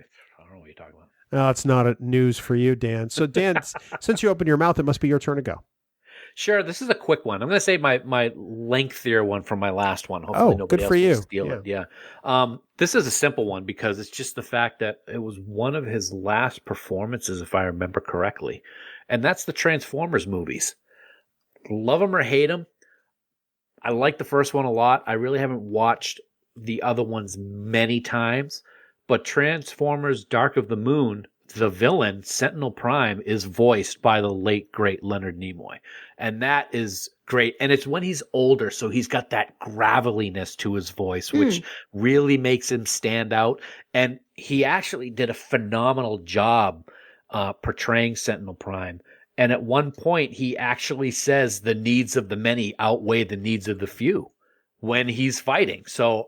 know what you're talking about. No, it's not a news for you, Dan. So Dan, since you opened your mouth, it must be your turn to go. Sure, this is a quick one. I'm going to save my lengthier one from my last one. Hopefully nobody good for else you. will steal it. Yeah. This is a simple one because it's just the fact that it was one of his last performances, if I remember correctly. And that's the Transformers movies. Love them or hate them. I like the first one a lot. I really haven't watched the other ones many times. But Transformers Dark of the Moon, the villain, Sentinel Prime, is voiced by the late, great Leonard Nimoy. And that is great. And it's when he's older, so he's got that graveliness to his voice, which really makes him stand out. And he actually did a phenomenal job portraying Sentinel Prime. And at one point, he actually says the needs of the many outweigh the needs of the few when he's fighting. So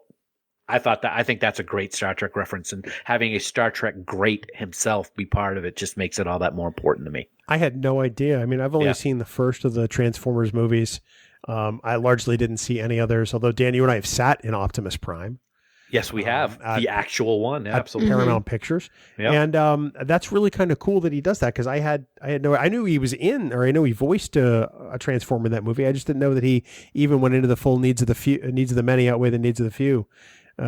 I think that's a great Star Trek reference, and having a Star Trek great himself be part of it just makes it all that more important to me. I had no idea. I mean, I've only seen the first of the Transformers movies. I largely didn't see any others, although Dan, you and I have sat in Optimus Prime. Yes, we have the actual one. Absolutely. Paramount Pictures. Yep. And that's really kind of cool that he does that because I knew he was in, or I know he voiced a Transformer in that movie. I just didn't know that he even went into the full needs of the many outweigh the needs of the few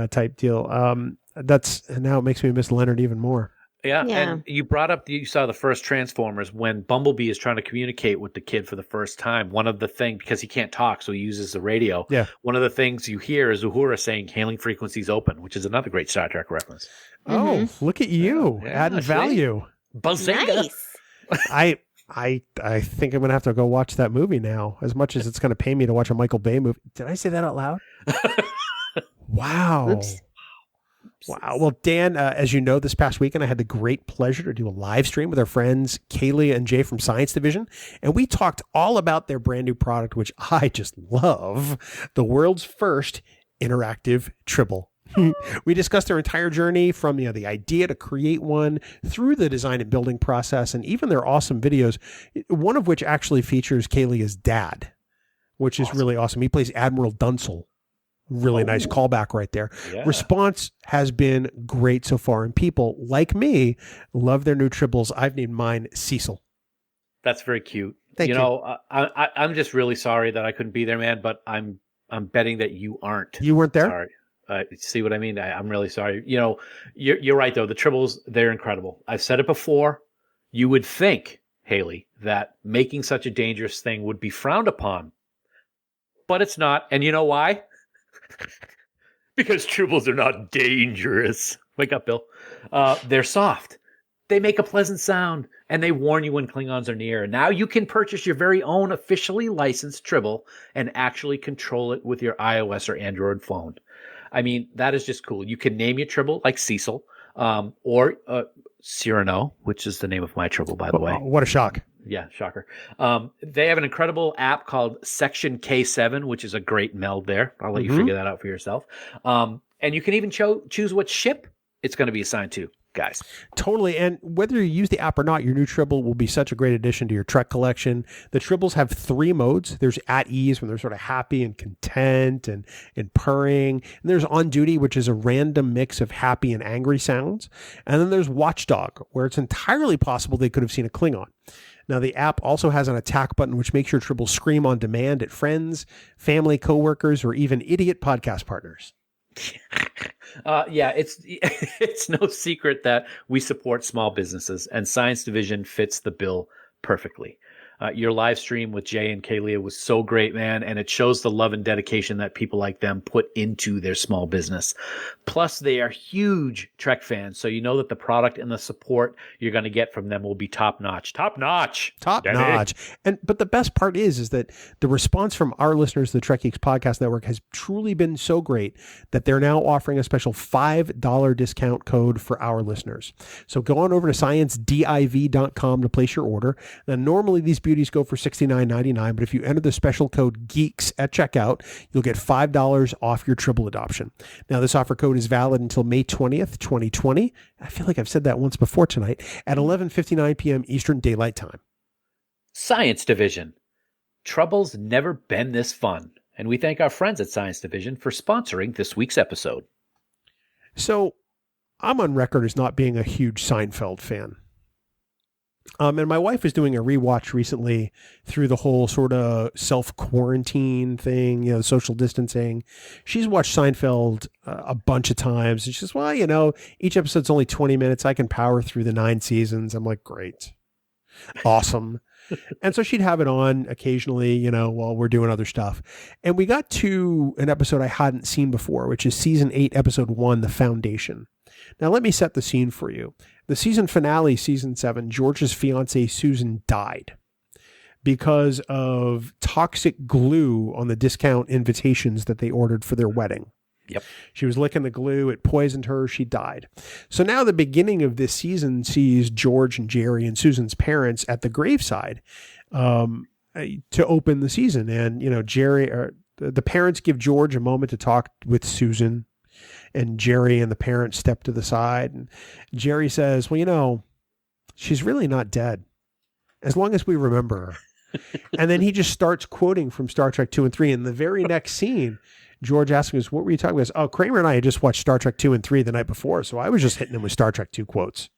type deal. Now it makes me miss Leonard even more. Yeah, and you brought up, you saw the first Transformers when Bumblebee is trying to communicate with the kid for the first time. One of the things, because he can't talk, so he uses the radio. Yeah. One of the things you hear is Uhura saying, hailing frequencies open, which is another great Star Trek reference. Oh, look at you, adding value. Bazinga. Nice. I think I'm going to have to go watch that movie now, as much as it's going to pay me to watch a Michael Bay movie. Did I say that out loud? Wow. Oops. Wow. Well, Dan, as you know, this past weekend, I had the great pleasure to do a live stream with our friends Kaylee and Jay from Science Division. And we talked all about their brand new product, which I just love, the world's first interactive Tribble. We discussed their entire journey from the idea to create one through the design and building process, and even their awesome videos, one of which actually features Kaylee as dad, which is really awesome. He plays Admiral Dunsel. Really nice callback right there. Yeah. Response has been great so far, and people like me love their new Tribbles. I've named mine Cecil. That's very cute. Thank you. I'm just really sorry that I couldn't be there, man. But I'm betting that you aren't. You weren't there. Sorry. See what I mean? I'm really sorry. You're right though. The Tribbles, they're incredible. I've said it before. You would think, Hayley, that making such a dangerous thing would be frowned upon, but it's not. And you know why? Because Tribbles are not dangerous. Wake up, Bill. They're soft. They make a pleasant sound, and they warn you when Klingons are near. Now you can purchase your very own officially licensed Tribble and actually control it with your iOS or Android phone. I mean, that is just cool. You can name your Tribble like Cecil, or Cyrano, which is the name of my Tribble, by the way. What a shock. Yeah, shocker. They have an incredible app called Section K7, which is a great meld there. I'll let you figure that out for yourself. And you can even choose what ship it's going to be assigned to, guys. Totally. And whether you use the app or not, your new Tribble will be such a great addition to your Trek collection. The Tribbles have 3 modes. There's at ease, when they're sort of happy and content and purring. And there's on duty, which is a random mix of happy and angry sounds. And then there's watchdog, where it's entirely possible they could have seen a Klingon. Now, the app also has an attack button, which makes your Tribble scream on demand at friends, family, coworkers, or even idiot podcast partners. It's no secret that we support small businesses, and Science Division fits the bill perfectly. Your live stream with Jay and Kaylia was so great, man, and it shows the love and dedication that people like them put into their small business. Plus, they are huge Trek fans, so you know that the product and the support you're going to get from them will be top-notch. Top-notch! Top-notch. But the best part is that the response from our listeners to the Trek Geeks Podcast Network has truly been so great that they're now offering a special $5 discount code for our listeners. So go on over to sciencediv.com to place your order. Now, normally these beauties go for $69.99, but if you enter the special code GEEKS at checkout, you'll get $5 off your Tribble adoption. Now, this offer code is valid until May 20th, 2020. I feel like I've said that once before tonight, at 11:59 p.m. Eastern Daylight Time. Science Division. Trouble's never been this fun, and we thank our friends at Science Division for sponsoring this week's episode. So, I'm on record as not being a huge Seinfeld fan. And my wife is doing a rewatch recently through the whole sort of self-quarantine thing, social distancing. She's watched Seinfeld a bunch of times. And she says, well, each episode's only 20 minutes. I can power through the 9 seasons. I'm like, great. Awesome. And so she'd have it on occasionally, while we're doing other stuff. And we got to an episode I hadn't seen before, which is season 8, episode 1, The Foundation. Now, let me set the scene for you. The season finale, season 7, George's fiancée, Susan, died because of toxic glue on the discount invitations that they ordered for their wedding. Yep. She was licking the glue. It poisoned her. She died. So now the beginning of this season sees George and Jerry and Susan's parents at the graveside to open the season. And, the parents give George a moment to talk with Susan. And Jerry and the parents step to the side. And Jerry says, well, she's really not dead, as long as we remember her. And then he just starts quoting from Star Trek 2 and 3. In the very next scene, George asks us, what were you talking about? Oh, Kramer and I had just watched Star Trek 2 and 3 the night before, so I was just hitting him with Star Trek 2 quotes.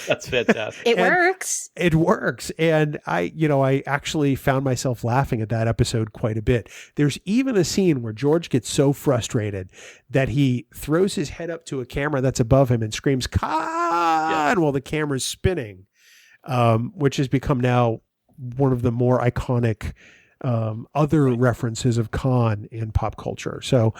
That's fantastic. It works. It works. And I actually found myself laughing at that episode quite a bit. There's even a scene where George gets so frustrated that he throws his head up to a camera that's above him and screams, "Khan!" while the camera's spinning, which has become now one of the more iconic other references of Khan in pop culture. So,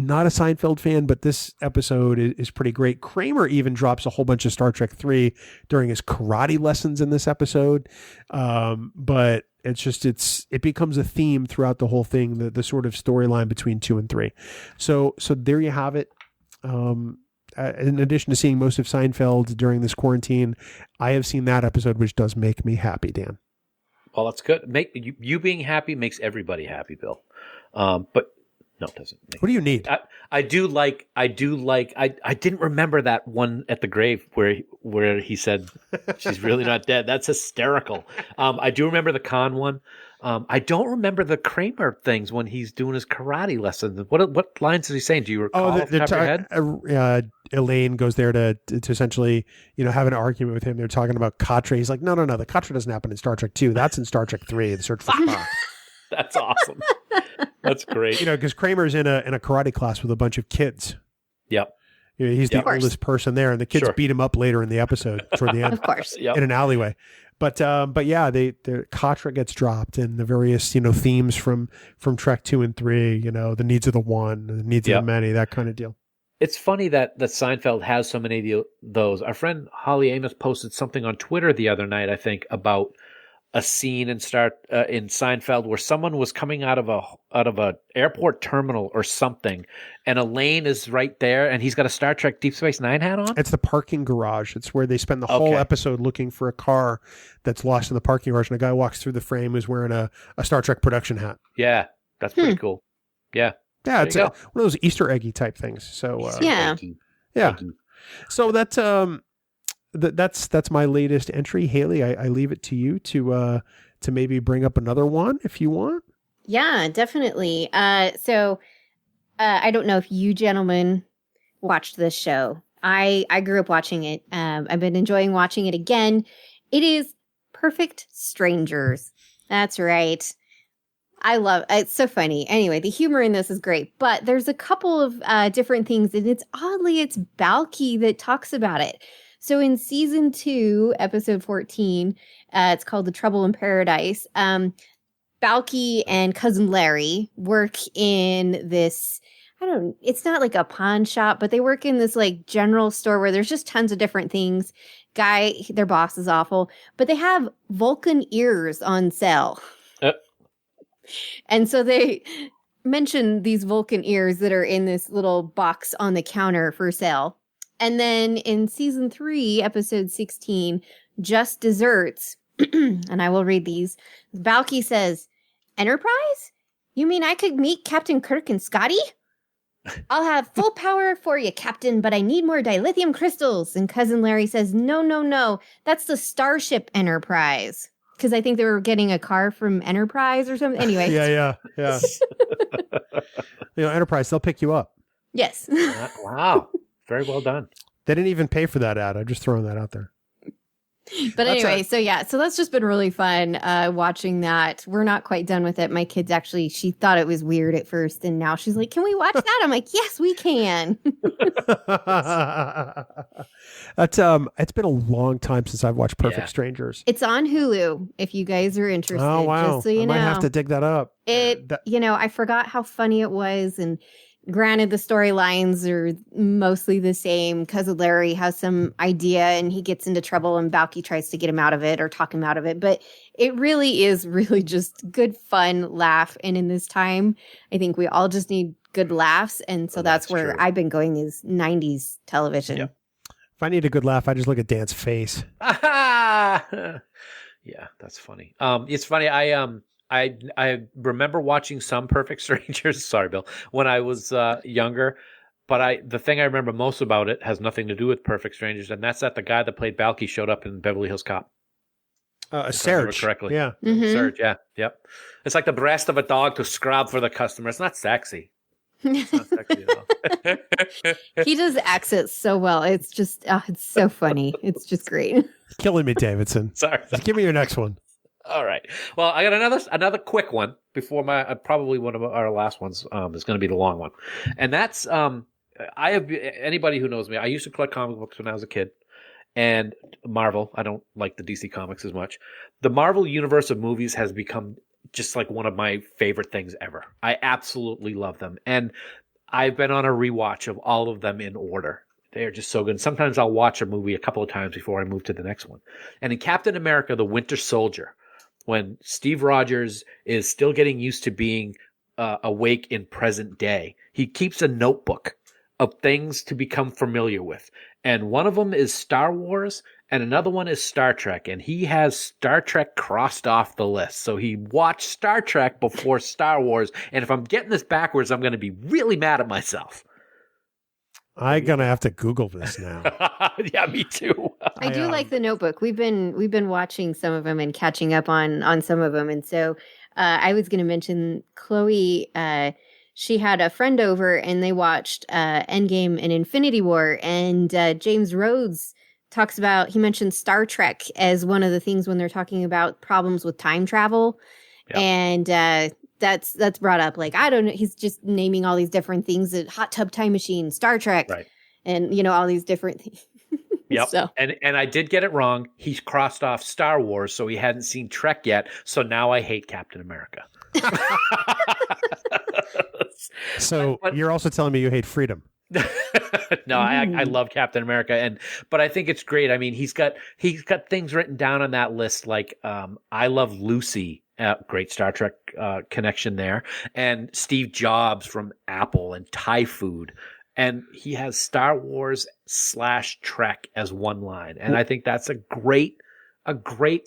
not a Seinfeld fan, but this episode is pretty great. Kramer even drops a whole bunch of Star Trek 3 during his karate lessons in this episode. But it becomes a theme throughout the whole thing, the sort of storyline between 2 and 3. So there you have it. In addition to seeing most of Seinfeld during this quarantine, I have seen that episode, which does make me happy, Dan. Well, that's good. You being happy makes everybody happy, Bill. But no, it doesn't. What do you need? I didn't remember that one at the grave where he said she's really not dead. That's hysterical. I do remember the Khan one. I don't remember the Kramer things when he's doing his karate lessons. What lines is he saying? Do you recall off the top of your head? Elaine goes there to essentially, have an argument with him. They're talking about Katra. He's like, no. The Katra doesn't happen in Star Trek 2. That's in Star Trek 3, The Search for Spock. That's awesome. That's great. Because Kramer's in a karate class with a bunch of kids. Yep. He's the oldest person there, and the kids beat him up later in the episode toward the end. Of course. In an alleyway. But yeah, the Katra gets dropped, and the various themes from Trek 2 and 3. The needs of the one, the needs of the many, that kind of deal. It's funny that Seinfeld has so many of those. Our friend Holly Amos posted something on Twitter the other night, I think, about a scene in Seinfeld where someone was coming out of a airport terminal or something, and Elaine is right there, and he's got a Star Trek Deep Space Nine hat on. It's the parking garage. It's where they spend the whole episode looking for a car that's lost in the parking garage, and a guy walks through the frame who's wearing a Star Trek production hat. Yeah, that's pretty cool. Yeah. Yeah, it's one of those Easter eggy type things. So yeah. So that's my latest entry, Hayley. I leave it to you to maybe bring up another one if you want. Yeah, definitely. So I don't know if you gentlemen watched this show. I grew up watching it. I've been enjoying watching it again. It is Perfect Strangers. That's right. I love it. It's so funny. Anyway, the humor in this is great, but there's a couple of different things, and it's Balky that talks about it. So in season 2, episode 14, it's called The Trouble in Paradise. Balky and Cousin Larry work in this, it's not like a pawn shop, but they work in this like general store where there's just tons of different things. Their boss is awful, but they have Vulcan ears on sale. And so they mention these Vulcan ears that are in this little box on the counter for sale. And then in season 3, episode 16, Just Desserts, and I will read these. Balky says, Enterprise? You mean I could meet Captain Kirk and Scotty? I'll have full power for you, Captain, but I need more dilithium crystals. And Cousin Larry says, no. That's the Starship Enterprise. Because I think they were getting a car from Enterprise or something. Anyway. Yeah. Enterprise, they'll pick you up. Yes. Wow. Very well done. They didn't even pay for that ad. I'm just throwing that out there. But anyway, so that's just been really fun watching that. We're not quite done with it. My kids actually, she thought it was weird at first, and now she's like, can we watch that? I'm like, yes, we can. It's been a long time since I've watched Perfect Strangers. It's on Hulu if you guys are interested. Oh, wow. Just so you know. I might have to dig that up. I forgot how funny it was, and granted, the storylines are mostly the same. Cousin Larry has some idea and he gets into trouble and Balky tries to get him out of it or talk him out of it. But it really is just good fun laugh. And in this time, I think we all just need good laughs. And so that's where true. I've been going is 90s television. Yep. If I need a good laugh, I just look at Dan's face. Yeah, that's funny. It's funny. I remember watching some Perfect Strangers. Sorry, Bill. When I was younger, but the thing I remember most about it has nothing to do with Perfect Strangers, and that's that the guy that played Balky showed up in Beverly Hills Cop. Serge, correctly. Yeah, Serge. Yeah, yep. It's like the breast of a dog to scrub for the customer. It's not sexy. It's not sexy at all. He does accents so well. It's just, it's so funny. It's just great. Killing me, Davidson. Sorry. Just give me your next one. All right. Well, I got another quick one before probably one of our last ones is going to be the long one, and that's anybody who knows me. I used to collect comic books when I was a kid, and Marvel. I don't like the DC comics as much. The Marvel universe of movies has become just like one of my favorite things ever. I absolutely love them, and I've been on a rewatch of all of them in order. They are just so good. And sometimes I'll watch a movie a couple of times before I move to the next one. And in Captain America: The Winter Soldier, when Steve Rogers is still getting used to being awake in present day, he keeps a notebook of things to become familiar with. And one of them is Star Wars, and another one is Star Trek. And he has Star Trek crossed off the list. So he watched Star Trek before Star Wars. And if I'm getting this backwards, I'm going to be really mad at myself. I'm gonna have to Google this now. Yeah, me too. I do like the Notebook. We've been watching some of them and catching up on some of them, and so I was going to mention Chloe. She had a friend over, and they watched Endgame and Infinity War, and James Rhodes talks about. He mentioned Star Trek as one of the things when they're talking about problems with time travel, and. That's brought up. Like, I don't know. He's just naming all these different things: hot tub time machine, Star Trek, right? And all these different things. Yep. So. And I did get it wrong. He crossed off Star Wars, so he hadn't seen Trek yet. So now I hate Captain America. So you're also telling me you hate freedom. No, I love Captain America, but I think it's great. I mean, he's got things written down on that list like I Love Lucy, great Star Trek connection there, and Steve Jobs from Apple and Thai food, and he has Star Wars / Trek as one line, and I think that's a great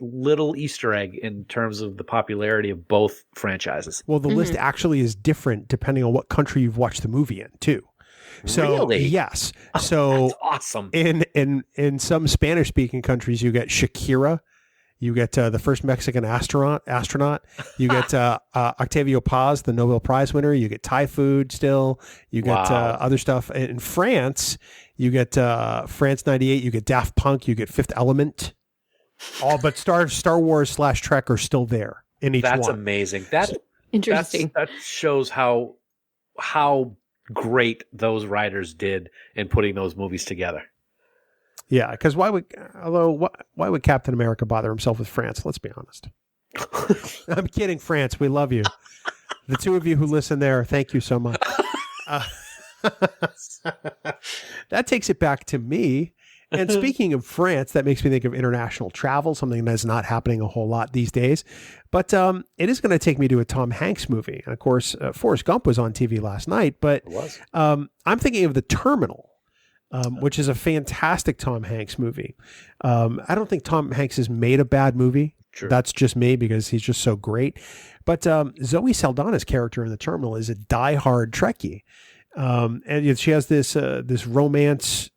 little Easter egg in terms of the popularity of both franchises. Well, the list actually is different depending on what country you've watched the movie in, too. So, really? Yes. So that's awesome. In some Spanish speaking countries, you get Shakira, you get the first Mexican astronaut, you get Octavio Paz, the Nobel Prize winner, you get Thai food still, you get other stuff. In France, you get France 98, you get Daft Punk, you get Fifth Element. All but Star Wars / Trek are still there in each one. That's amazing. That's interesting. That shows how great those writers did in putting those movies together. Yeah, because why would Captain America bother himself with France? Let's be honest. I'm kidding, France. We love you. The two of you who listen there, thank you so much. That takes it back to me. And speaking of France, that makes me think of international travel, something that's not happening a whole lot these days. But it is going to take me to a Tom Hanks movie. And of course, Forrest Gump was on TV last night. But I'm thinking of The Terminal, which is a fantastic Tom Hanks movie. I don't think Tom Hanks has made a bad movie. True. That's just me because he's just so great. But Zoe Saldana's character in The Terminal is a diehard Trekkie. And she has this romance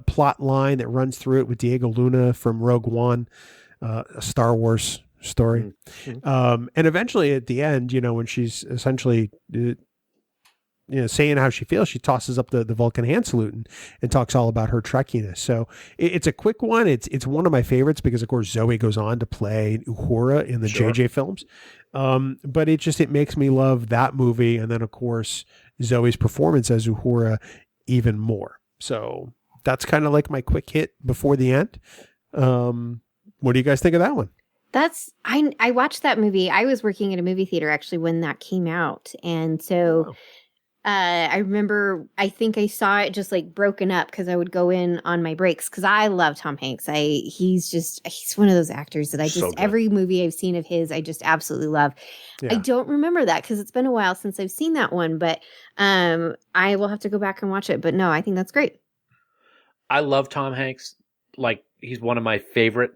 plot line that runs through it with Diego Luna from Rogue One, a Star Wars story. Mm-hmm. And eventually at the end, when she's essentially saying how she feels, she tosses up the Vulcan hand salute and talks all about her Trekkiness. So it's a quick one. It's one of my favorites because of course Zoe goes on to play Uhura in the JJ films. But it makes me love that movie. And then of course Zoe's performance as Uhura even more. So that's kind of like my quick hit before the end. What do you guys think of that one? I watched that movie. I was working at a movie theater actually when that came out. And so I remember, I think I saw it just like broken up because I would go in on my breaks because I love Tom Hanks. He's one of those actors that every movie I've seen of his, I just absolutely love. Yeah. I don't remember that because it's been a while since I've seen that one, but I will have to go back and watch it. But no, I think that's great. I love Tom Hanks. Like he's one of my favorite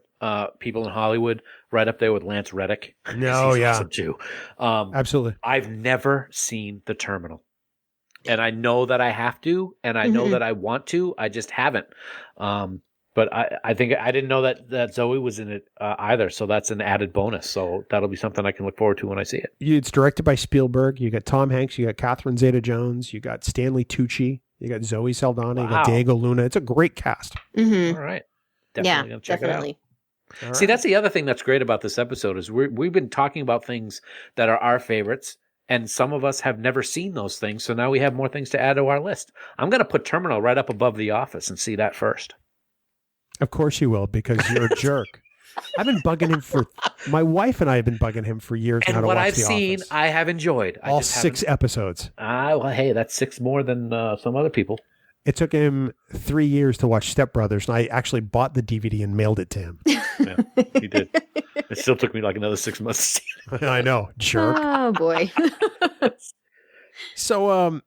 people in Hollywood, right up there with Lance Reddick. No, yeah. Awesome too. Absolutely. I've never seen The Terminal. And I know that I have to, and I know that I want to. I just haven't. But I think I didn't know that Zoe was in it either. So that's an added bonus. So that'll be something I can look forward to when I see it. It's directed by Spielberg. You got Tom Hanks. You got Catherine Zeta-Jones. You got Stanley Tucci. You got Zoe Saldana. You got Diego Luna. It's a great cast. Mm-hmm. All right. Definitely gonna check definitely. It out. See, that's the other thing that's great about this episode is we've been talking about things that are our favorites. And some of us have never seen those things, so now we have more things to add to our list. I'm going to put Terminal right up above The Office and see that first. Of course you will, because you're a jerk. I've been bugging him my wife and I have been bugging him for years now to watch The Office. And what I've seen, I have enjoyed. All 6 episodes. Well, hey, that's 6 more than some other people. It took him 3 years to watch Step Brothers, and I actually bought the DVD and mailed it to him. Yeah, he did. It still took me like another 6 months to see it. I know, jerk. Oh, boy. So,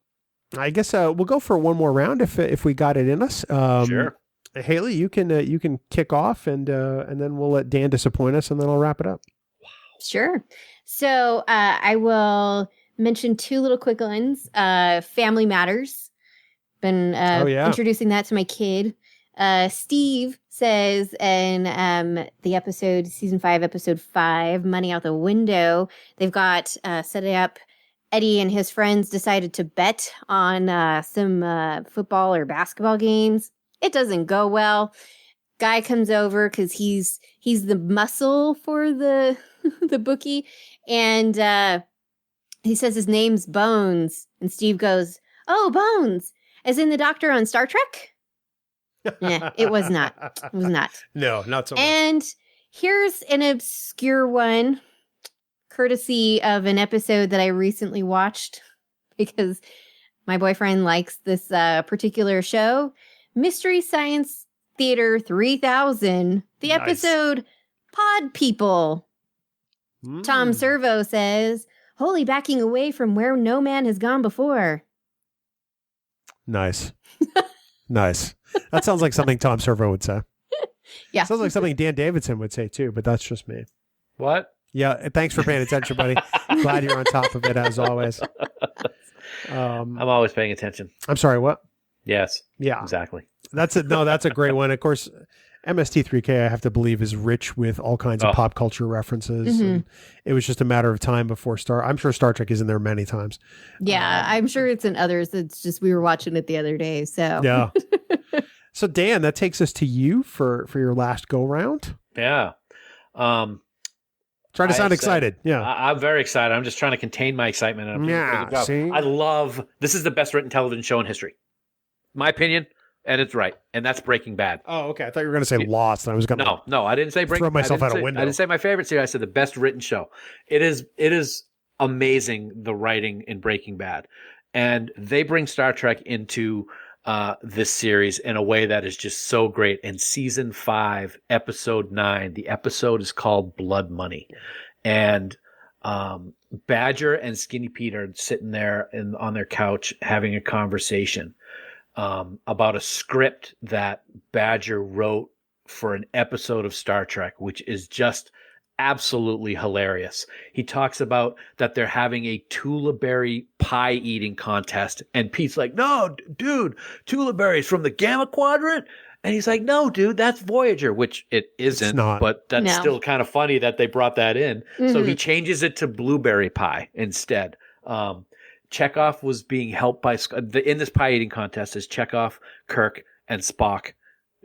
I guess we'll go for one more round if we got it in us. Sure. Hayley, you can kick off, and then we'll let Dan disappoint us, and then I'll wrap it up. Sure. So I will mention 2 little quick ones. Family Matters. Been introducing that to my kid. Steve says in the episode, season 5, episode 5, Money Out the Window, they've got set it up. Eddie and his friends decided to bet on some football or basketball games. It doesn't go well. Guy comes over because he's the muscle for the the bookie, and he says his name's Bones, and Steve goes, "Oh, Bones, as in the doctor on Star Trek?" Yeah, it was not. It was not. No, not so much. And here's an obscure one, courtesy of an episode that I recently watched because My boyfriend likes this particular show, Mystery Science Theater 3000, the Nice. episode Pod People. Tom Servo says, wholly backing away from where no man has gone before. Nice. Nice. That sounds like something Tom Servo would say. Yeah. Sounds like something Dan Davidson would say too, but that's just me. What? Yeah. Thanks for paying attention, buddy. Glad you're on top of it as always. I'm always paying attention. I'm sorry, what? Yes. Yeah. Exactly. That's a great one. Of course, MST3K, I have to believe, is rich with all kinds of pop culture references. And it was just a matter of time before I'm sure Star Trek is in there many times. Yeah, I'm sure it's in others. It's just we were watching it the other day. So yeah. So Dan, that takes us to you for your last go round. Yeah. Try to sound excited. Yeah. I'm very excited. I'm just trying to contain my excitement. See? I love, this is the best written television show in history. My opinion, and it's right. And that's Breaking Bad. Oh, okay. I thought you were going to say Lost. And I was going to No, I didn't say Breaking Bad. Throw myself out a window. I didn't say my favorite series. I said the best written show. It is amazing, the writing in Breaking Bad. And they bring Star Trek into this series in a way that is just so great. In season 5, episode 9, the episode is called Blood Money. And Badger and Skinny Pete are sitting there on their couch having a conversation about a script that Badger wrote for an episode of Star Trek, which is just absolutely hilarious. He talks about that they're having a Tula berry pie eating contest, and Pete's like, "No, dude, Tula berries from the Gamma Quadrant." And he's like, "No, dude, that's Voyager," which it isn't, but that's still kind of funny that they brought that in. So he changes it to blueberry pie instead. Chekhov was being helped by in this pie eating contest is Chekhov, Kirk, and Spock.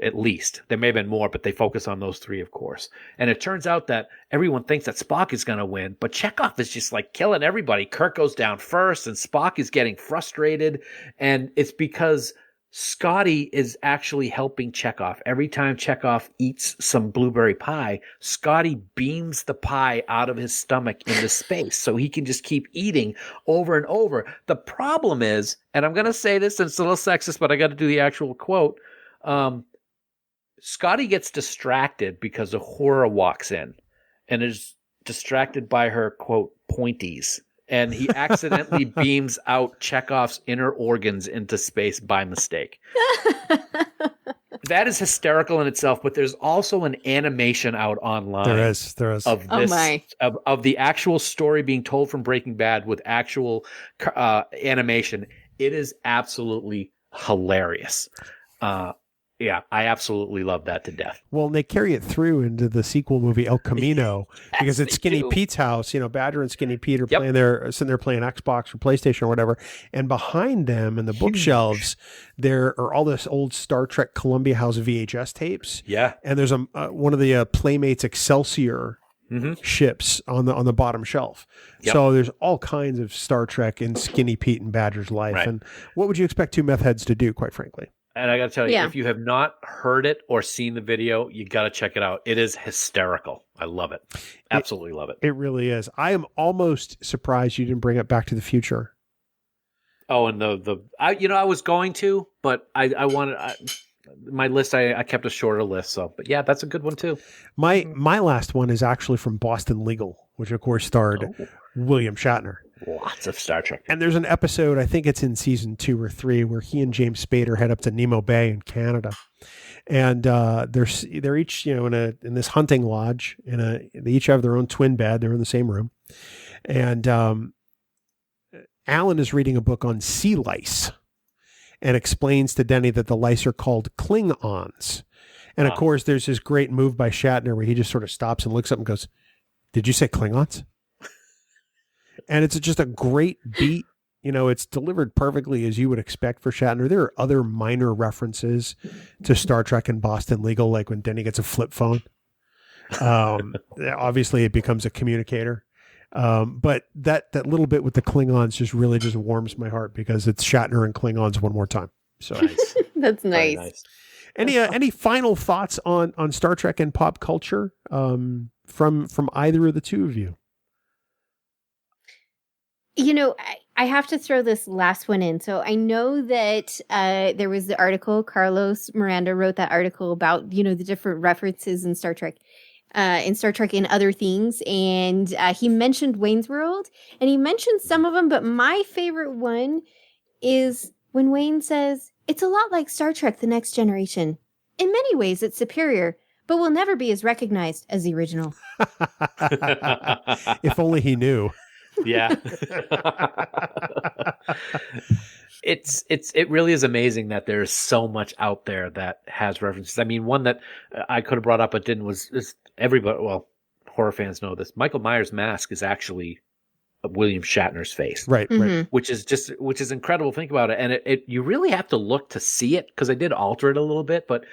At least there may have been more, but they focus on those 3, of course. And it turns out that everyone thinks that Spock is going to win, but Chekhov is just like killing everybody. Kirk goes down first, and Spock is getting frustrated, and it's because Scotty is actually helping Chekhov. Every time Chekhov eats some blueberry pie, Scotty beams the pie out of his stomach into space so he can just keep eating over and over. The problem is, and I'm going to say this, and it's a little sexist, but I got to do the actual quote. Scotty gets distracted because Uhura walks in and is distracted by her, quote, pointies. And he accidentally beams out Chekhov's inner organs into space by mistake. That is hysterical in itself, but there's also an animation out online. There is. Of this, of the actual story being told from Breaking Bad with actual animation. It is absolutely hilarious. Yeah, I absolutely love that to death. Well, and they carry it through into the sequel movie El Camino because it's Skinny Pete's house. You know, Badger and Skinny Pete are playing sitting there playing Xbox or PlayStation or whatever. And behind them in the bookshelves, there are all this old Star Trek Columbia House VHS tapes. Yeah. And there's one of the Playmates Excelsior ships on the bottom shelf. Yep. So there's all kinds of Star Trek in Skinny Pete and Badger's life. Right. And what would you expect two meth heads to do, quite frankly? And I got to tell you, if you have not heard it or seen the video, you got to check it out. It is hysterical. I love it. Absolutely love it. It really is. I am almost surprised you didn't bring it Back to the Future. Oh, and I was going to, but I wanted my list. I kept a shorter list. So, but yeah, that's a good one too. My last one is actually from Boston Legal, which of course starred William Shatner. Lots of Star Trek. And there's an episode, I think it's in season 2 or 3, where he and James Spader head up to Nemo Bay in Canada, and they're each in this hunting lodge. They each have their own twin bed. They're in the same room, and Alan is reading a book on sea lice, and explains to Denny that the lice are called Klingons. And of course, there's this great move by Shatner where he just sort of stops and looks up and goes, "Did you say Klingons?" And it's just a great beat. It's delivered perfectly as you would expect for Shatner. There are other minor references to Star Trek and Boston Legal, like when Denny gets a flip phone. Obviously, it becomes a communicator. But that little bit with the Klingons just really just warms my heart because it's Shatner and Klingons one more time. So nice. That's nice. Any final thoughts on Star Trek and pop culture from either of the two of you? I have to throw this last one in. So I know that there was the article, Carlos Miranda wrote that article about, the different references in Star Trek and other things. And he mentioned Wayne's World, and he mentioned some of them, but my favorite one is when Wayne says, "It's a lot like Star Trek: The Next Generation. In many ways, it's superior, but will never be as recognized as the original." If only he knew. Yeah. It really is amazing that there's so much out there that has references. I mean, one that I could have brought up but didn't is everybody, well, horror fans know this. Michael Myers' mask is actually William Shatner's face. Right, right. Which is incredible. Think about it. And you really have to look to see it, because I did alter it a little bit, but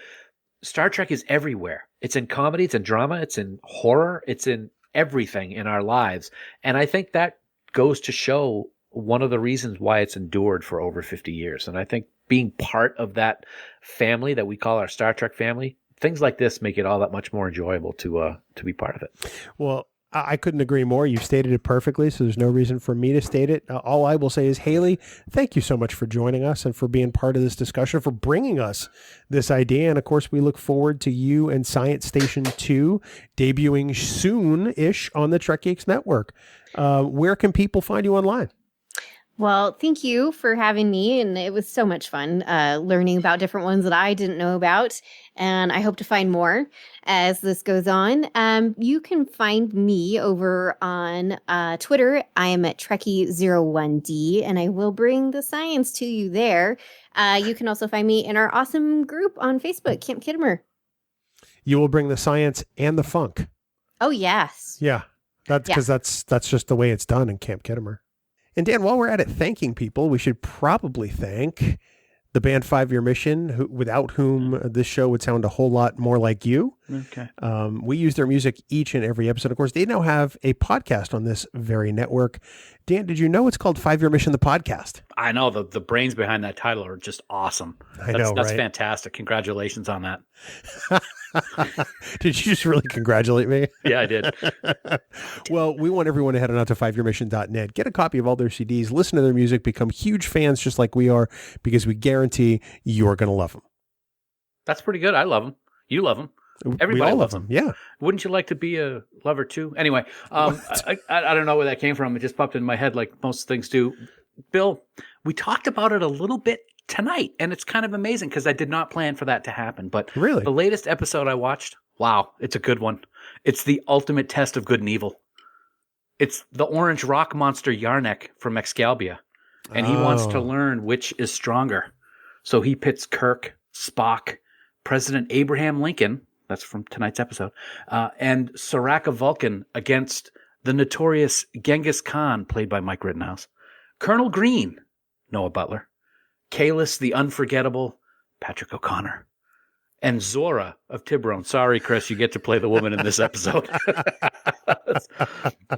Star Trek is everywhere. It's in comedy, it's in drama, it's in horror, it's in everything in our lives. And I think that goes to show one of the reasons why it's endured for over 50 years. And I think being part of that family that we call our Star Trek family, things like this make it all that much more enjoyable to be part of it. Well, I couldn't agree more. You stated it perfectly, so there's no reason for me to state it. All I will say is, Hayley, thank you so much for joining us and for being part of this discussion, for bringing us this idea. And, of course, we look forward to you and Science Station 2 debuting soon-ish on the Trek Geeks Network. Where can people find you online? Well, thank you for having me, and it was so much fun learning about different ones that I didn't know about, and I hope to find more as this goes on. You can find me over on Twitter. I am at Trekkie01D, and I will bring the science to you there. You can also find me in our awesome group on Facebook, Camp Kittimer. You will bring the science and the funk. Oh, yes. Yeah, that's because that's just the way it's done in Camp Kittimer. And Dan, while we're at it thanking people, we should probably thank the band 5 Year Mission, without whom this show would sound a whole lot more like you. Okay. We use their music each and every episode. Of course, they now have a podcast on this very network. Dan, did you know it's called 5 Year Mission, the podcast? I know. The brains behind that title are just awesome. That's right? Fantastic. Congratulations on that. Did you just really congratulate me? Yeah, I did. Well, we want everyone to head on out to 5yearmission.net, get a copy of all their CDs, listen to their music, become huge fans just like we are, because we guarantee you're going to love them. That's pretty good. I love them. You love them. Everybody all loves love them. Yeah. Wouldn't you like to be a lover too? Anyway, I don't know where that came from. It just popped in my head like most things do. Bill, we talked about it a little bit tonight, and it's kind of amazing because I did not plan for that to happen. But really, the latest episode I watched, wow, it's a good one. It's the ultimate test of good and evil. It's the orange rock monster Yarnek from Excalibur, and he wants to learn which is stronger. So he pits Kirk, Spock, President Abraham Lincoln, that's from tonight's episode, and Soraka Vulcan against the notorious Genghis Khan, played by Mike Rittenhouse, Colonel Green, Noah Butler, Kalis the Unforgettable, Patrick O'Connor, and Zora of Tiburon. Sorry, Chris, you get to play the woman in this episode.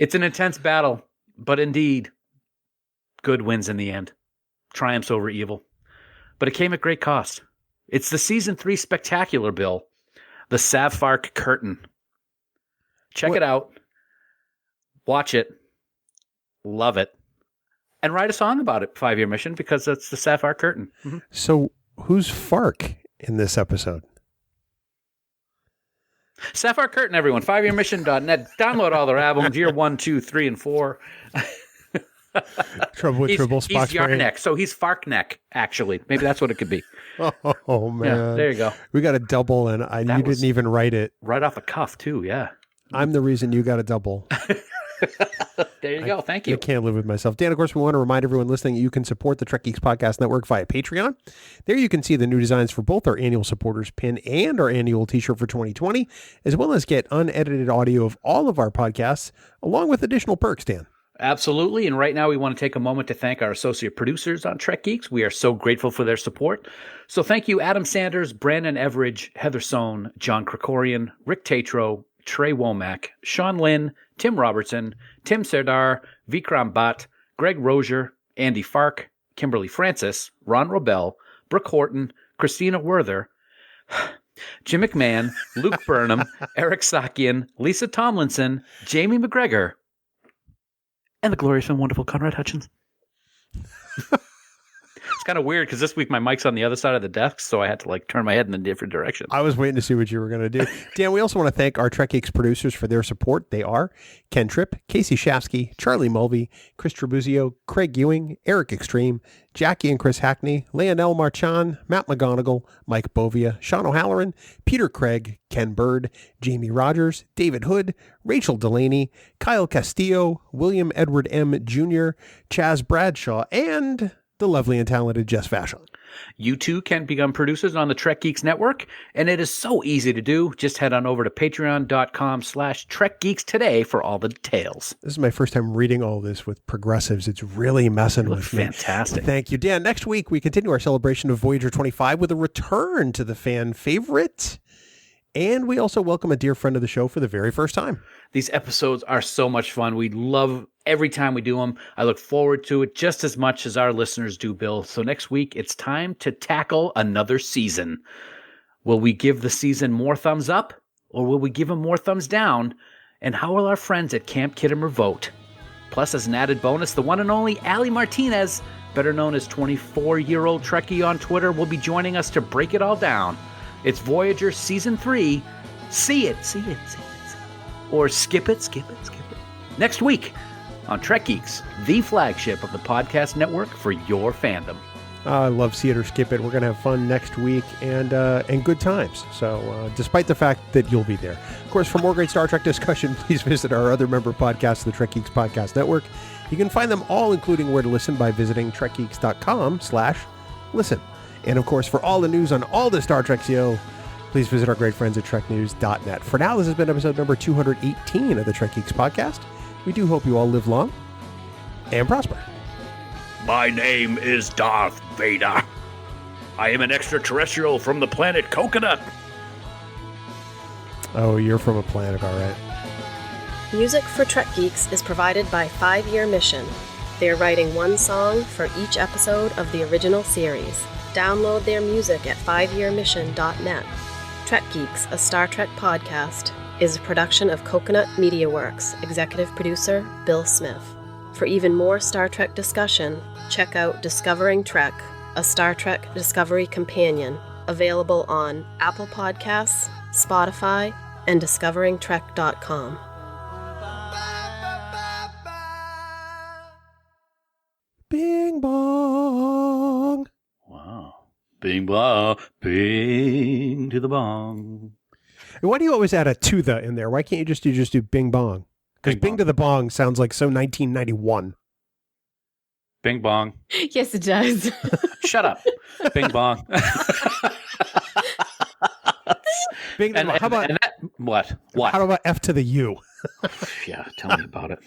It's an intense battle, but indeed, good wins in the end. Triumphs over evil. But it came at great cost. It's the Season 3 spectacular, Bill. The Safark Curtain. Check it out. Watch it. Love it. And write a song about it, 5 Year Mission, because it's the Sapphire Curtain. Mm-hmm. So who's Fark in this episode? Sapphire Curtain, everyone. 5yearmission.net. Download all their albums, year 1, 2, 3, and 4. Trouble with Triple Spock's He's Yarnek, so he's Farkneck, actually. Maybe that's what it could be. Oh, man. Yeah, there you go. We got a double, and you didn't even write it. Right off the cuff, too, yeah. I'm the reason you got a double. There you go. Thank you. I can't live with myself. Dan, of course, we want to remind everyone listening you can support the Trek Geeks Podcast Network via Patreon. There you can see the new designs for both our annual supporters pin and our annual t-shirt for 2020, as well as get unedited audio of all of our podcasts, along with additional perks, Dan. Absolutely. And right now we want to take a moment to thank our associate producers on Trek Geeks. We are so grateful for their support. So thank you, Adam Sanders, Brandon Everidge, Heather Sohn, John Krikorian, Rick Tatro, Trey Womack, Sean Lynn, Tim Robertson, Tim Serdar, Vikram Bhatt, Greg Rozier, Andy Fark, Kimberly Francis, Ron Robel, Brooke Horton, Christina Werther, Jim McMahon, Luke Burnham, Eric Sakian, Lisa Tomlinson, Jamie McGregor, and the glorious and wonderful Conrad Hutchins. It's kind of weird because this week my mic's on the other side of the desk, so I had to turn my head in a different direction. I was waiting to see what you were going to do. Dan, we also want to thank our Trek Geeks producers for their support. They are Ken Tripp, Casey Shafsky, Charlie Mulvey, Chris Trabuzio, Craig Ewing, Eric Extreme, Jackie and Chris Hackney, Leonel Marchand, Matt McGonigal, Mike Bovia, Sean O'Halloran, Peter Craig, Ken Bird, Jamie Rogers, David Hood, Rachel Delaney, Kyle Castillo, William Edward M. Jr., Chaz Bradshaw, and the lovely and talented Jess Vashon. You too can become producers on the Trek Geeks Network, and it is so easy to do. Just head on over to patreon.com/TrekGeeks today for all the details. This is my first time reading all this with progressives. It's really messing with me. Fantastic. Thank you, Dan. Next week, we continue our celebration of Voyager 25 with a return to the fan favorite. And we also welcome a dear friend of the show for the very first time. These episodes are so much fun. We love every time we do them. I look forward to it just as much as our listeners do, Bill. So next week, it's time to tackle another season. Will we give the season more thumbs up, or will we give them more thumbs down? And how will our friends at Camp Kittimer vote? Plus, as an added bonus, the one and only Allie Martinez, better known as 24-year-old Trekkie on Twitter, will be joining us to break it all down. It's Voyager Season 3. See it. Or skip it. Next week on Trek Geeks, the flagship of the podcast network for your fandom. I love See It or Skip It. We're going to have fun next week and good times. So despite the fact that you'll be there. Of course, for more great Star Trek discussion, please visit our other member podcasts, the Trek Geeks Podcast Network. You can find them all, including where to listen, by visiting trekgeeks.com/listen. And of course, for all the news on all the Star Trek CO, please visit our great friends at treknews.net. For now, this has been episode number 218 of the Trek Geeks Podcast. We do hope you all live long and prosper. My name is Darth Vader. I am an extraterrestrial from the planet Coconut. Oh, you're from a planet, all right. Music for Trek Geeks is provided by 5 Year Mission. They're writing one song for each episode of the original series. Download their music at 5yearmission.net. Trek Geeks, a Star Trek podcast, is a production of Coconut Media Works, executive producer Bill Smith. For even more Star Trek discussion, check out Discovering Trek, a Star Trek Discovery companion, available on Apple Podcasts, Spotify, and discoveringtrek.com. Bing bong. Wow. Bing bong. Bing to the bong. And why do you always add a to the in there? Why can't you just do bing bong? Because bing to the bong sounds like so 1991. Bing bong. Yes, it does. Shut up. Bing bong. Bing to the, how about what? How about F to the U? Yeah, tell me about it.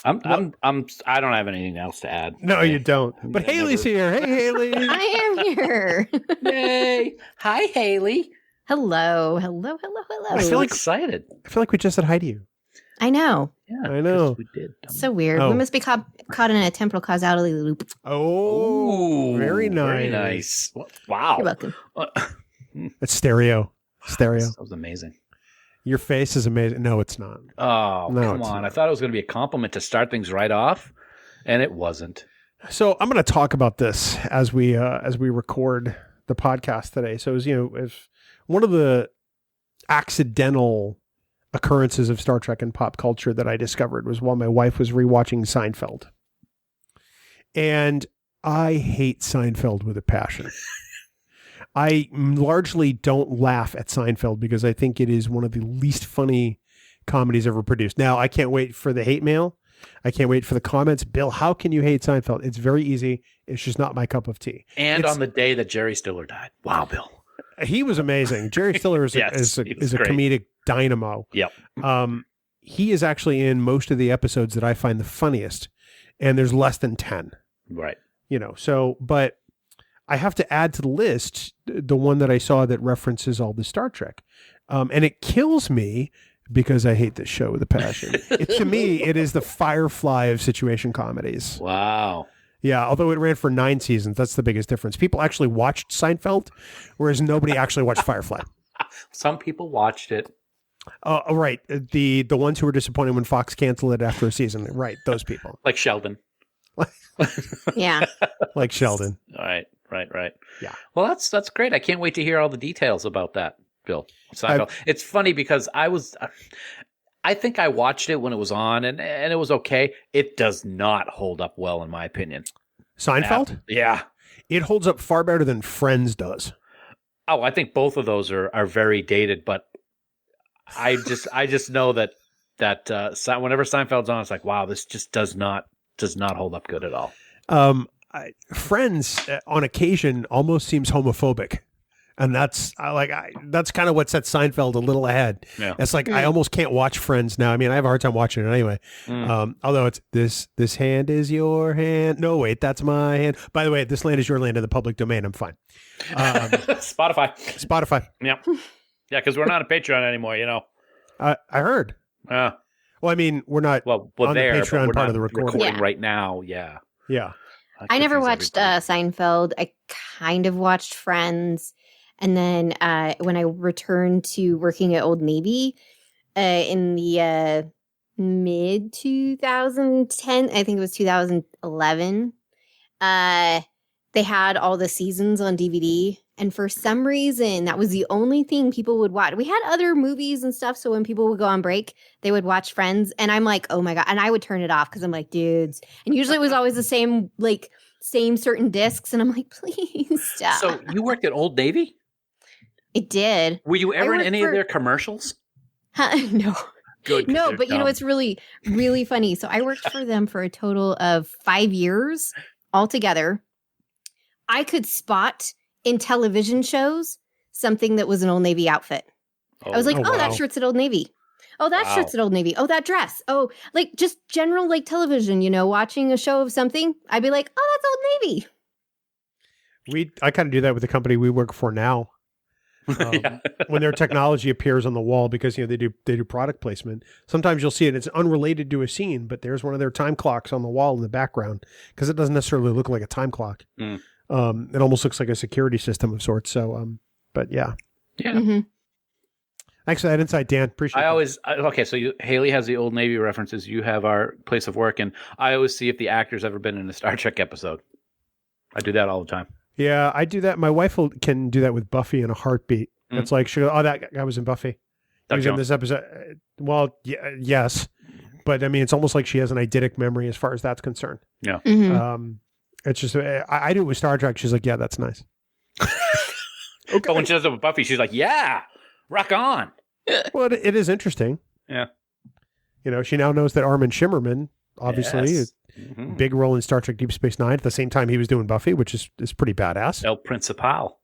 I don't have anything else to add. No, you don't. But Haley's here. Hey, Haley. I am here. Yay. Hi, Haley. Hello. I feel excited. I feel like we just said hi to you. I know. Yeah, I know. We did. So weird. We must be caught in a temporal causality loop. Oh, very nice. Very nice. Wow. You're welcome. It's stereo. That was amazing. Your face is amazing. No, it's not. Oh, no, come on. I thought it was going to be a compliment to start things right off, and it wasn't. So I'm going to talk about this as we record the podcast today. So as one of the accidental occurrences of Star Trek and pop culture that I discovered was while my wife was rewatching Seinfeld. And I hate Seinfeld with a passion. I largely don't laugh at Seinfeld because I think it is one of the least funny comedies ever produced. Now, I can't wait for the hate mail. I can't wait for the comments. Bill, how can you hate Seinfeld? It's very easy. It's just not my cup of tea. And on the day that Jerry Stiller died. Wow, Bill. He was amazing. Jerry Stiller is, is a comedic dynamo. Yep. He is actually in most of the episodes that I find the funniest, and there's less than 10. Right. But I have to add to the list the one that I saw that references all the Star Trek. And it kills me because I hate this show with a passion. To me, it is the Firefly of situation comedies. Wow. Yeah, although it ran for 9 seasons, that's the biggest difference. People actually watched Seinfeld, whereas nobody actually watched Firefly. Some people watched it. Right. The ones who were disappointed when Fox canceled it after a season. Right, those people. Like Sheldon. Yeah. like Sheldon. All right. Yeah. Well, that's great. I can't wait to hear all the details about that, Bill. Seinfeld. It's funny because I think I watched it when it was on, and it was okay. It does not hold up well, in my opinion. Seinfeld? Yeah. It holds up far better than Friends does. Oh, I think both of those are very dated, but I just know that whenever Seinfeld's on, it's like, wow, this just does not hold up good at all. Friends, on occasion, almost seems homophobic. And that's kind of what sets Seinfeld a little ahead. Yeah. It's like I almost can't watch Friends now. I mean, I have a hard time watching it anyway. Although it's this hand is your hand. No, wait, that's my hand. By the way, this land is your land in the public domain. I'm fine. Spotify. Yep. Yeah, because we're not on Patreon anymore. I heard. Well, I mean, we're not on the Patreon part of the recording right now. Yeah. Yeah. I never watched Seinfeld. I kind of watched Friends. And then when I returned to working at Old Navy in the mid 2010, I think it was 2011, they had all the seasons on DVD. And for some reason, that was the only thing people would watch. We had other movies and stuff. So when people would go on break, they would watch Friends. And I'm like, oh my God. And I would turn it off because I'm like, dudes. And usually it was always the same certain discs. And I'm like, please stop. So you worked at Old Navy? It did. Were you ever in any of their commercials? No. Good. No, but it's really, really funny. So I worked for them for a total of 5 years altogether. I could spot in television shows something that was an Old Navy outfit. I was like, wow. That shirt's at Old Navy. Oh, that shirt's at Old Navy. Oh, that dress. Oh, like just general television, watching a show of something. I'd be like, oh, that's Old Navy. I kind of do that with the company we work for now. When their technology appears on the wall, because they do product placement. Sometimes you'll see it. It's unrelated to a scene, but there's one of their time clocks on the wall in the background because it doesn't necessarily look like a time clock. It almost looks like a security system of sorts. So, but yeah. Mm-hmm. Thanks for that insight, Dan. Appreciate it. So Hayley has the Old Navy references. You have our place of work, and I always see if the actor's ever been in a Star Trek episode. I do that all the time. Yeah, I do that. My wife can do that with Buffy in a heartbeat. It's like, that guy was in Buffy. He was in this episode. Well, yes. But I mean, it's almost like she has an eidetic memory as far as that's concerned. Yeah. Mm-hmm. It's just, I do it with Star Trek. She's like, yeah, that's nice. Okay. But when she does it with Buffy, she's like, yeah, rock on. Well, it is interesting. Yeah. She now knows that Armin Shimmerman, obviously, yes. Big role in Star Trek Deep Space Nine at the same time he was doing Buffy, which is pretty badass. El Principal.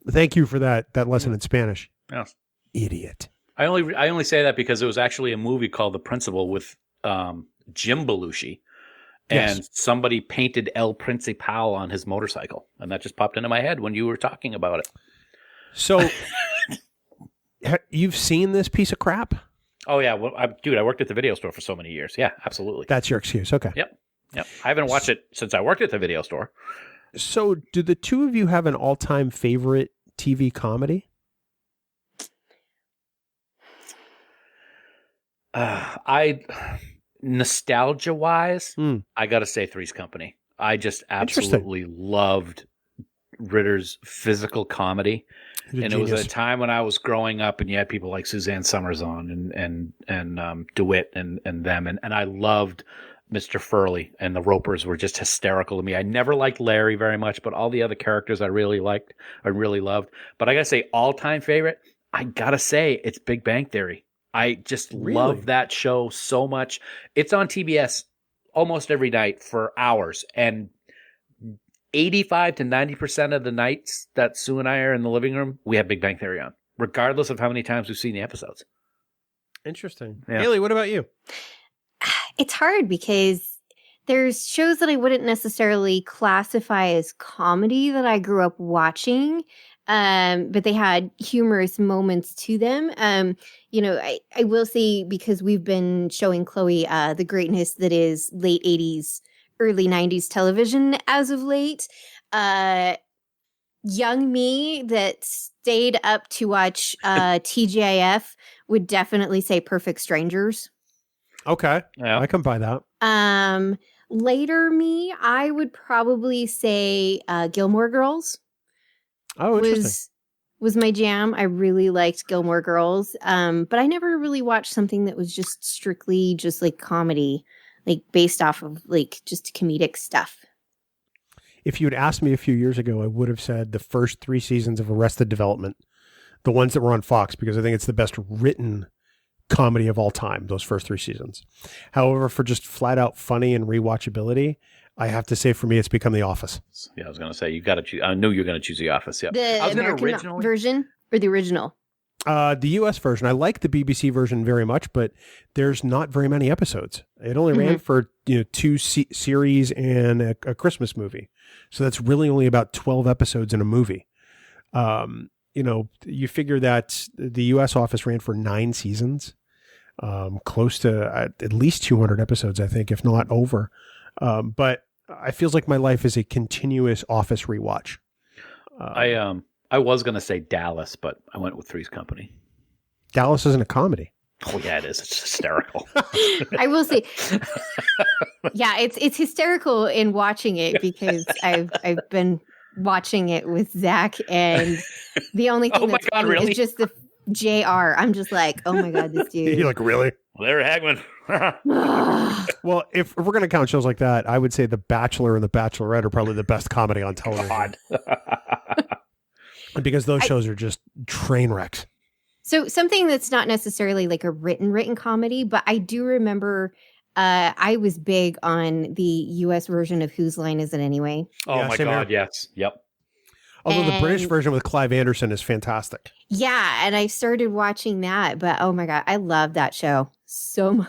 Thank you for that lesson in Spanish. Yes. Idiot. I only say that because it was actually a movie called The Principal with Jim Belushi, and somebody painted El Principal on his motorcycle, and that just popped into my head when you were talking about it. So, you've seen this piece of crap? Oh, yeah. Well, I worked at the video store for so many years. Yeah, absolutely. That's your excuse. Okay. Yep. I haven't watched it since I worked at the video store. So do the two of you have an all-time favorite TV comedy? Nostalgia-wise, I got to say Three's Company. I just absolutely loved Ritter's physical comedy. And it was a time when I was growing up, and you had people like Suzanne Summers on and DeWitt and them. And I loved Mr. Furley, and the Ropers were just hysterical to me. I never liked Larry very much, but all the other characters I really liked, I really loved. But I got to say, all-time favorite, I got to say it's Big Bang Theory. I just love that show so much. It's on TBS almost every night for hours, and 85 to 90% of the nights that Sue and I are in the living room, we have Big Bang Theory on, regardless of how many times we've seen the episodes. Interesting. Yeah. Haley, what about you? It's hard because there's shows that I wouldn't necessarily classify as comedy that I grew up watching, but they had humorous moments to them. I will say, because we've been showing Chloe the greatness that is late 80s, early 90s television as of late. Young me that stayed up to watch TGIF would definitely say Perfect Strangers. Okay. Yeah. I can buy that. Later me, I would probably say Gilmore Girls. Oh, interesting. Was my jam. I really liked Gilmore Girls, but I never really watched something that was just strictly just like comedy, like based off of like just comedic stuff. If you had asked me a few years ago, I would have said the first 3 seasons of Arrested Development, the ones that were on Fox, because I think it's the best written comedy of all time, those first 3 seasons. However, for just flat out funny and rewatchability, I have to say for me, it's become The Office. Yeah, I was going to say, you got to choose. I knew you were going to choose The Office. Yeah. The I was gonna American version or the original? The U.S. version. I like the BBC version very much, but there's not very many episodes. It only ran for 2 series and a Christmas movie. So that's really only about 12 episodes in a movie. You figure that the U.S. Office ran for 9 seasons, close to at least 200 episodes, I think, if not over. But it feels like my life is a continuous Office rewatch. I was going to say Dallas, but I went with Three's Company. Dallas isn't a comedy. Oh yeah, it is. It's hysterical. I will say, yeah, it's hysterical in watching it because I've been watching it with Zach, and the only thing that's funny really? is just the JR. I'm just like, oh my God, this dude. You're like, really? Larry Hagman. Well, if we're going to count shows like that, I would say The Bachelor and The Bachelorette are probably the best comedy on television. God. Because those shows are just train wrecks. So something that's not necessarily like a written comedy, but I do remember I was big on the U.S. version of Whose Line Is It Anyway? Oh Yeah, my same God, here. yes. Yep. Although the British version with Clive Anderson is fantastic. Yeah, and I started watching that, but oh my God, I love that show so much.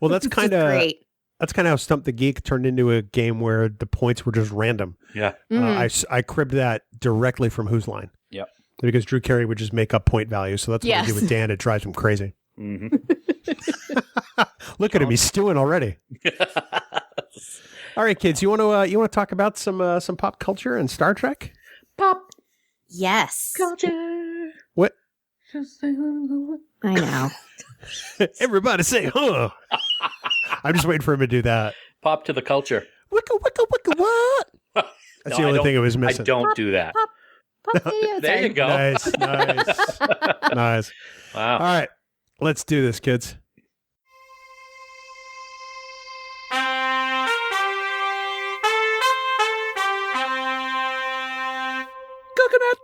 Well, that's It's kind just of great. That's kind of how Stump the Geek turned into a game where the points were just random. Yeah. I cribbed that directly from Whose Line. Yep. Because Drew Carey would just make up point values. So that's what I do Yes. with Dan. It drives him crazy. Mm-hmm. Look at him. He's stewing already. All right, kids. You want to talk about some pop culture and Star Trek? Pop Yes. culture. What? I know. Everybody say, huh? I'm just waiting for him to do that. Pop to the culture. Wicka, wicka, wicka, what? That's No, the I only don't- thing it was missing. I don't do that. Pop video. There you go. Nice. Nice. Wow. All right. Let's do this, kids. Coconut.